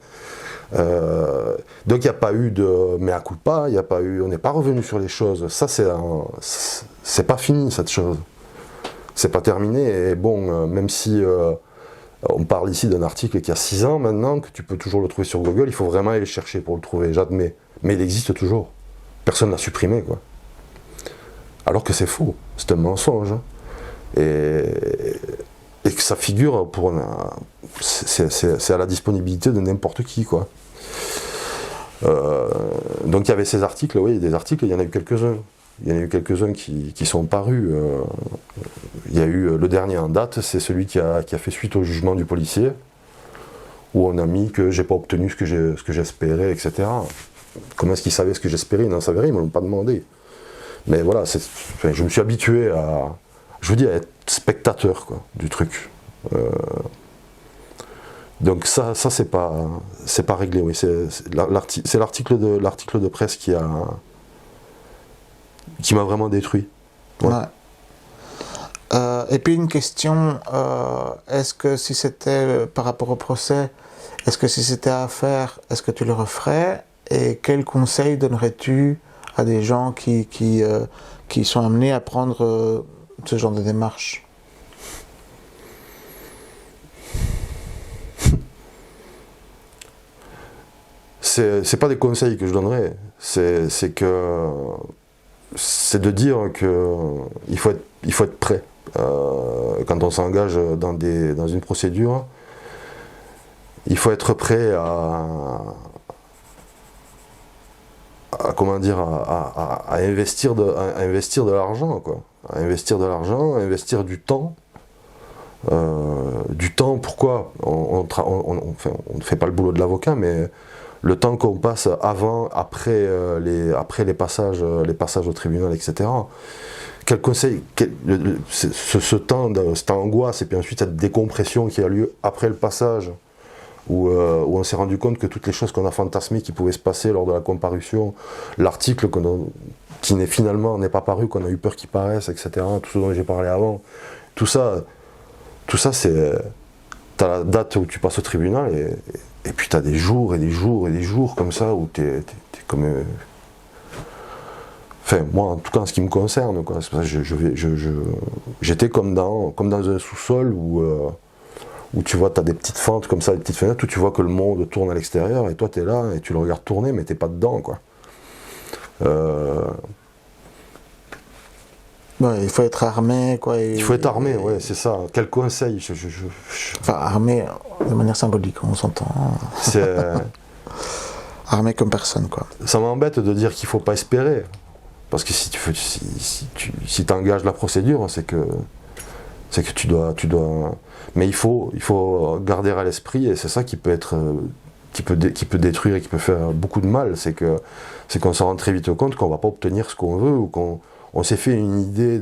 Donc il n'y a pas eu de mea culpa, on n'est pas revenu sur les choses. Ça, c'est pas fini, cette chose. C'est pas terminé, et bon, même si on parle ici d'un article qui a 6 ans maintenant, que tu peux toujours le trouver sur Google, il faut vraiment aller le chercher pour le trouver, j'admets. Mais il existe toujours. Personne ne l'a supprimé, quoi. Alors que c'est faux, c'est un mensonge. Hein. Et que ça figure c'est à la disponibilité de n'importe qui, quoi. Donc il y avait ces articles, oui, des articles, il y en a eu quelques-uns. Il y en a eu quelques-uns qui sont parus. Il y a eu le dernier en date, c'est celui qui a fait suite au jugement du policier, où on a mis que j'ai pas obtenu ce que j'espérais, etc. Comment est-ce qu'ils savaient ce que j'espérais? Ils n'en savaient rien, ils ne m'ont pas demandé. Mais voilà, je me suis habitué à être spectateur, quoi, du truc. Donc ça c'est pas réglé, oui. C'est l'article de presse qui m'a vraiment détruit. Ouais. Et puis une question, est-ce que si c'était par rapport au procès, est-ce que si c'était à faire, est-ce que tu le referais? Et quel conseil donnerais-tu à des gens qui sont amenés à prendre ce genre de démarche? C'est pas des conseils que je donnerais, c'est de dire que il faut être prêt. Quand on s'engage dans une procédure, il faut être prêt à investir de l'argent, quoi. À investir de l'argent, à investir du temps. Pourquoi on ne fait pas le boulot de l'avocat, mais le temps qu'on passe avant, après les passages au tribunal, etc. Quel conseil, cette angoisse, et puis ensuite cette décompression qui a lieu après le passage, où on s'est rendu compte que toutes les choses qu'on a fantasmées qui pouvaient se passer lors de la comparution, l'article qui finalement n'est pas paru, qu'on a eu peur qu'il paraisse, etc., tout ce dont j'ai parlé avant, tout ça c'est... T'as la date où tu passes au tribunal, et puis t'as des jours et des jours et des jours comme ça, où t'es comme... Enfin, moi, en tout cas, en ce qui me concerne, quoi. C'est pour ça que j'étais comme dans un sous-sol où tu vois, tu as des petites fentes comme ça, des petites fenêtres, où tu vois que le monde tourne à l'extérieur, et toi, tu es là, et tu le regardes tourner, mais t'es pas dedans, quoi. Ouais, il faut être armé, quoi. Il faut être armé, ouais, c'est ça. Quel conseil Enfin, armé de manière symbolique, on s'entend. Armé comme personne, quoi. Ça m'embête de dire qu'il ne faut pas espérer. Parce que si tu engages la procédure, c'est que tu dois. Mais il faut garder à l'esprit, et c'est ça qui peut être. Qui peut détruire et qui peut faire beaucoup de mal, c'est qu'on s'en rend très vite compte qu'on ne va pas obtenir ce qu'on veut, ou qu'on s'est fait une idée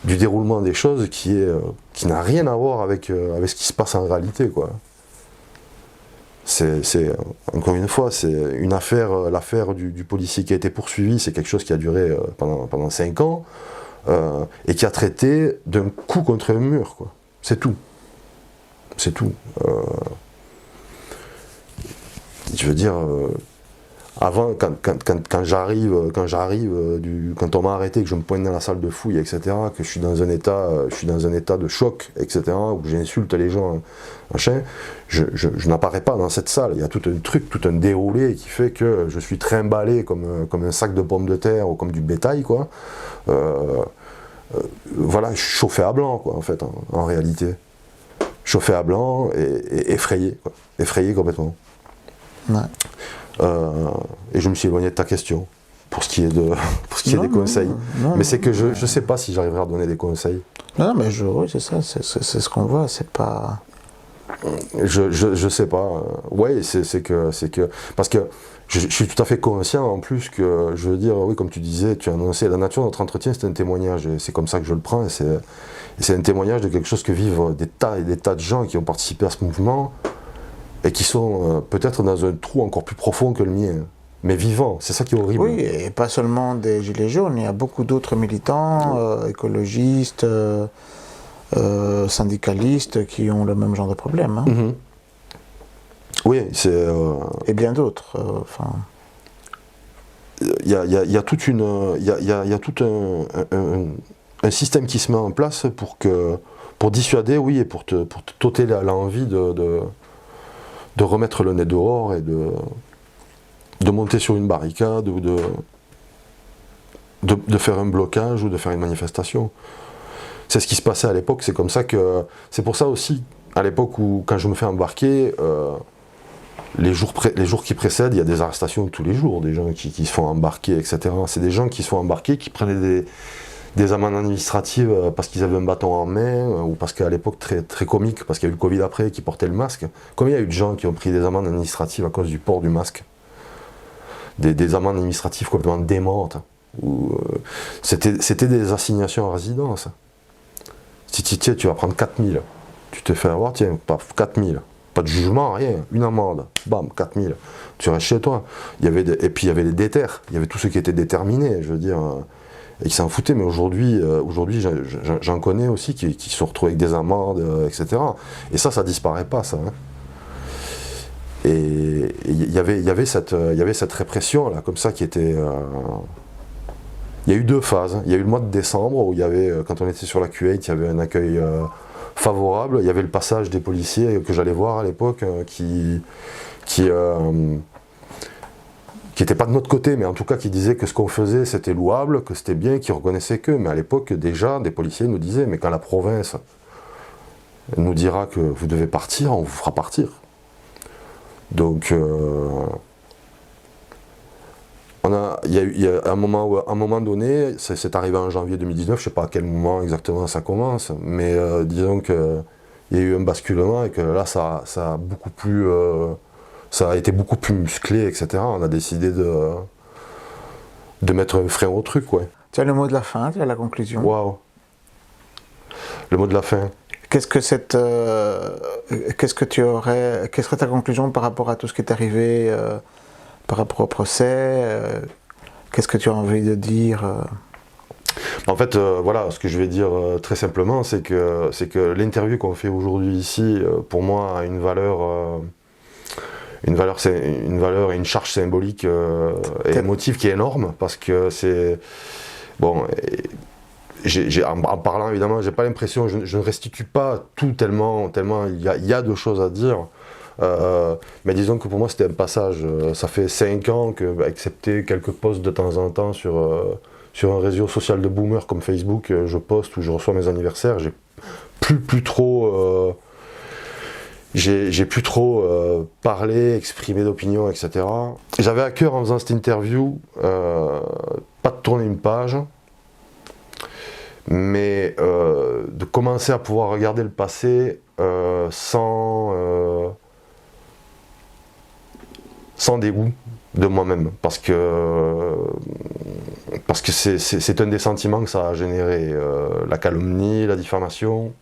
du déroulement des choses qui n'a rien à voir avec ce qui se passe en réalité, quoi. Encore une fois, c'est une affaire, l'affaire du policier qui a été poursuivi, c'est quelque chose qui a duré pendant 5 ans, et qui a traité d'un coup contre un mur, quoi. C'est tout. C'est tout. Je veux dire, avant, quand on m'a arrêté, que je me pointe dans la salle de fouille, etc., que je suis dans un état de choc, etc., où j'insulte les gens, machin, je n'apparais pas dans cette salle. Il y a tout un truc, tout un déroulé qui fait que je suis trimballé comme un sac de pommes de terre ou comme du bétail, quoi. Voilà, je suis chauffé à blanc, quoi, en fait, en réalité. Chauffé à blanc et effrayé, quoi. Effrayé complètement. Ouais. Et je me suis éloigné de ta question pour ce qui est des conseils. Mais c'est que je ne sais pas si j'arriverai à donner des conseils. Non, mais oui, c'est ça, c'est ce qu'on voit, c'est pas. Je sais pas. Ouais, c'est que parce que je suis tout à fait conscient en plus que, je veux dire, oui, comme tu disais, tu as annoncé la nature de notre entretien, c'est un témoignage, et c'est comme ça que je le prends, et c'est un témoignage de quelque chose que vivent des tas et des tas de gens qui ont participé à ce mouvement et qui sont peut-être dans un trou encore plus profond que le mien, mais vivants. C'est ça qui est horrible. Oui, et pas seulement des Gilets jaunes, il y a beaucoup d'autres militants, écologistes, syndicalistes qui ont le même genre de problème. Hein. Mm-hmm. Oui, c'est. Et bien d'autres. Enfin. Il y a toute une, il y a tout un système qui se met en place pour dissuader, oui, et pour te t'ôter l'envie de remettre le nez dehors et de monter sur une barricade ou de faire un blocage ou de faire une manifestation. C'est ce qui se passait à l'époque, c'est comme ça que. C'est pour ça aussi, à l'époque où, quand je me fais embarquer, les jours qui précèdent, il y a des arrestations tous les jours, des gens qui se font embarquer, etc. C'est des gens qui se font embarquer, qui prenaient des amendes administratives parce qu'ils avaient un bâton en main, ou parce qu'à l'époque, très, très comique, parce qu'il y a eu le Covid après, qui portaient le masque. Combien il y a eu de gens qui ont pris des amendes administratives à cause du port du masque? Des amendes administratives complètement démentes. C'était des assignations à résidence. Si tu vas prendre 4000, tu te fais avoir, tiens, paf, 4000. Pas de jugement, rien, une amende, bam, 4000. Tu restes chez toi. Et puis il y avait les déterres, il y avait tous ceux qui étaient déterminés, je veux dire, et qui s'en foutaient. Mais aujourd'hui, j'en connais aussi qui se sont retrouvés avec des amendes, etc. Et ça disparaît pas, ça. Hein. Et il y avait cette répression là, comme ça, qui était. Il y a eu 2 phases. Il y a eu le mois de décembre où il y avait, quand on était sur la Q8, il y avait un accueil favorable. Il y avait le passage des policiers que j'allais voir à l'époque qui n'étaient pas de notre côté, mais en tout cas qui disaient que ce qu'on faisait c'était louable, que c'était bien, qui reconnaissaient que. Mais à l'époque déjà, des policiers nous disaient, mais quand la province nous dira que vous devez partir, on vous fera partir. Donc il y a un moment donné, c'est arrivé en janvier 2019, je ne sais pas à quel moment exactement ça commence, mais disons qu'il y a eu un basculement et que là ça a été beaucoup plus musclé, etc. On a décidé de mettre un frein au truc, ouais. Tu as le mot de la fin, tu as la conclusion. Waouh. Le mot de la fin. Quelle serait ta conclusion par rapport à tout ce qui est arrivé, par rapport au procès, qu'est-ce que tu as envie de dire En fait, voilà, ce que je vais dire très simplement, c'est que l'interview qu'on fait aujourd'hui ici, pour moi, a une valeur et une charge symbolique et émotive qui est énorme, parce que c'est bon. En parlant, évidemment, j'ai pas l'impression, je ne restitue pas tout tellement il y a de choses à dire. Mais disons que pour moi c'était un passage. Ça fait 5 ans que, excepté quelques posts de temps en temps sur un réseau social de boomer comme Facebook, je poste ou je reçois mes anniversaires, j'ai plus trop parlé, exprimé d'opinion, etc. J'avais à cœur en faisant cette interview pas de tourner une page, mais de commencer à pouvoir regarder le passé sans dégoût de moi-même, parce que c'est un des sentiments que ça a généré, la calomnie, la diffamation,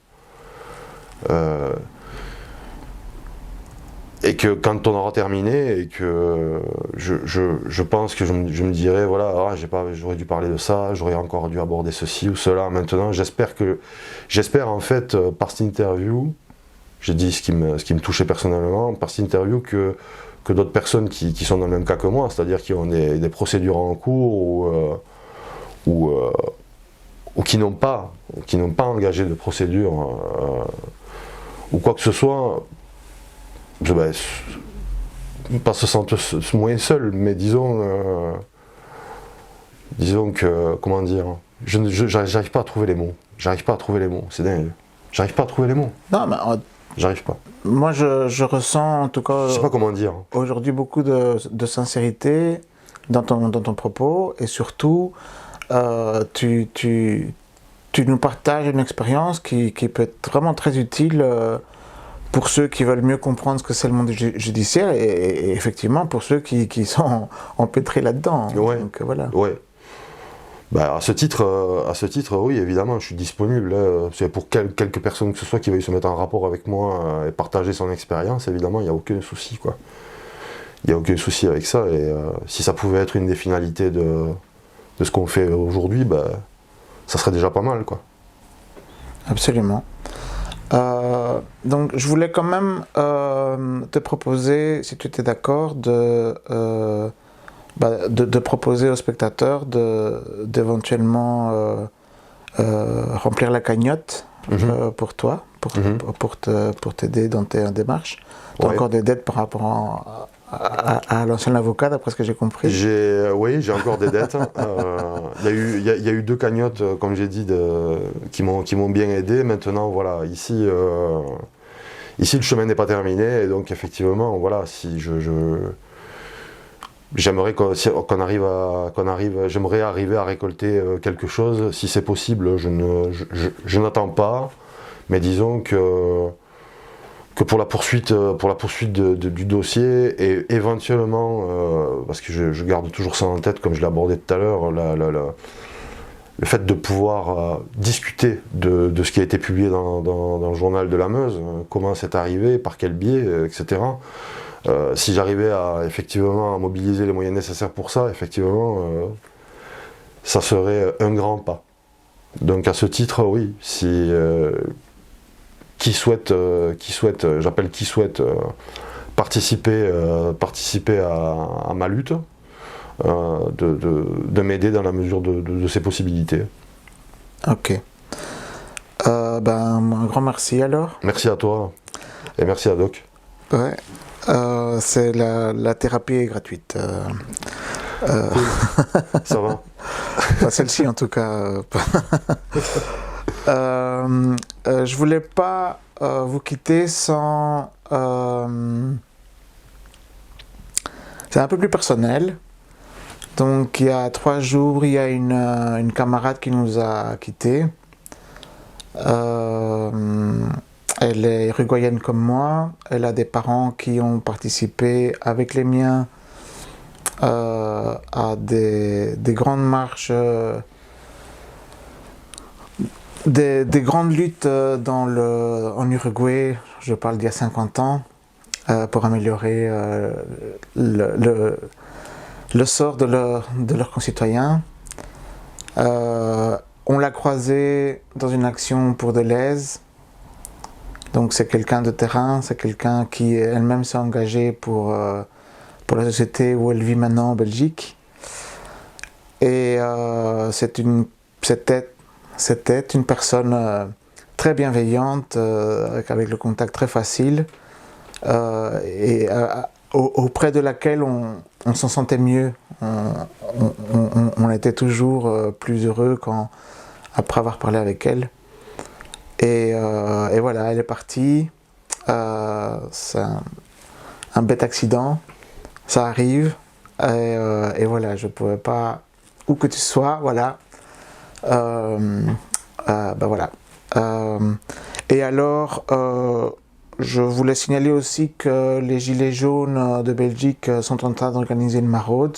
et que quand on aura terminé, et que je pense que je me dirai, voilà, j'aurais dû parler de ça, j'aurais encore dû aborder ceci ou cela. Maintenant, j'espère en fait, par cette interview, j'ai dit ce qui me touchait personnellement, par cette interview, que d'autres personnes qui sont dans le même cas que moi, c'est-à-dire qui ont des procédures en cours ou qui n'ont pas engagé de procédure ou quoi que ce soit, pas se sentent moins seuls, mais disons que, comment dire, j'arrive pas à trouver les mots. C'est dingue. J'arrive pas à trouver les mots. Non, mais j'arrive pas. Moi, je ressens en tout cas. Je sais pas comment dire. Aujourd'hui, beaucoup de sincérité dans ton propos, et surtout, tu nous partages une expérience qui peut être vraiment très utile pour ceux qui veulent mieux comprendre ce que c'est le monde judiciaire, et effectivement pour ceux qui sont empêtrés là-dedans. Ouais. Donc voilà. Ouais. À ce titre, oui, évidemment, je suis disponible. C'est pour quelques personnes que ce soit qui veuillent se mettre en rapport avec moi et partager son expérience, évidemment, il n'y a aucun souci, quoi. Il n'y a aucun souci avec ça, et si ça pouvait être une des finalités de ce qu'on fait aujourd'hui, ça serait déjà pas mal, quoi. Absolument. Donc je voulais quand même te proposer, si tu étais d'accord, de proposer aux spectateurs d'éventuellement remplir la cagnotte pour toi, pour t'aider dans tes démarches. Tu as encore des dettes par rapport à l'ancien avocat, d'après ce que j'ai compris. Oui, j'ai encore des dettes. Il y a eu 2 cagnottes, comme j'ai dit, qui m'ont bien aidé. Maintenant, voilà, ici le chemin n'est pas terminé, et donc effectivement, voilà, si j'aimerais j'aimerais arriver à récolter quelque chose, si c'est possible. Je n'attends pas, mais disons que pour la poursuite du dossier, et éventuellement, parce que je garde toujours ça en tête, comme je l'ai abordé tout à l'heure, le fait de pouvoir discuter de ce qui a été publié dans le journal de la Meuse, comment c'est arrivé, par quel biais, etc. Si j'arrivais effectivement à mobiliser les moyens nécessaires pour ça, effectivement, ça serait un grand pas. Donc à ce titre, oui, si qui souhaite participer à ma lutte, de m'aider dans la mesure de ses possibilités. Ok. Un grand merci alors. Merci à toi, et merci à Doc. Ouais. C'est la thérapie est gratuite. Ça va. Pas celle-ci en tout cas. Je voulais pas vous quitter sans. C'est un peu plus personnel. Donc il y a 3 jours, il y a une camarade qui nous a quittés. Elle est uruguayenne comme moi. Elle a des parents qui ont participé avec les miens à des grandes marches. Des grandes luttes en Uruguay, je parle d'il y a 50 ans, pour améliorer le sort de leurs concitoyens. On l'a croisé dans une action pour Deleuze. Donc c'est quelqu'un de terrain, c'est quelqu'un qui elle-même s'est engagée pour la société où elle vit maintenant en Belgique. Et c'était une personne très bienveillante, avec le contact très facile. auprès de laquelle on s'en sentait mieux. On était toujours plus heureux après avoir parlé avec elle. Et voilà, elle est partie. C'est un bête accident, ça arrive. Et voilà, je ne pouvais pas, où que tu sois, voilà. Voilà. Et alors, je voulais signaler aussi que les Gilets jaunes de Belgique sont en train d'organiser une maraude.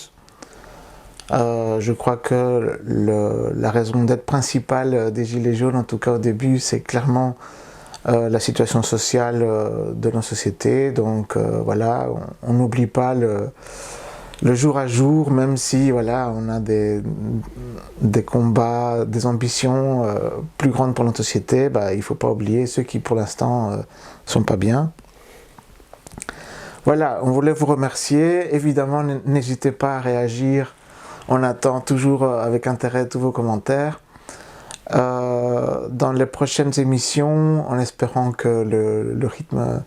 Je crois que la raison d'être principale des Gilets jaunes, en tout cas au début, c'est clairement la situation sociale de nos sociétés. Donc voilà, on n'oublie pas le jour à jour, même si voilà, on a des combats, des ambitions plus grandes pour notre société, il ne faut pas oublier ceux qui pour l'instant sont pas bien. Voilà, on voulait vous remercier. Évidemment, n'hésitez pas à réagir. On attend toujours avec intérêt tous vos commentaires. Dans les prochaines émissions, en espérant que le rythme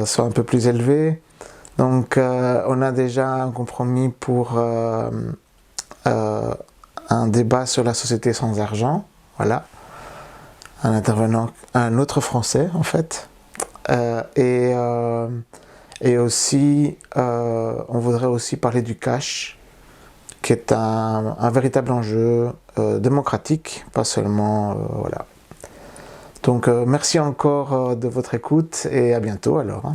soit un peu plus élevé. Donc on a déjà un compromis pour un débat sur la société sans argent, voilà, un intervenant, un autre français en fait, et aussi on voudrait aussi parler du cash, qui est un véritable enjeu démocratique, pas seulement, voilà. Donc merci encore de votre écoute et à bientôt alors.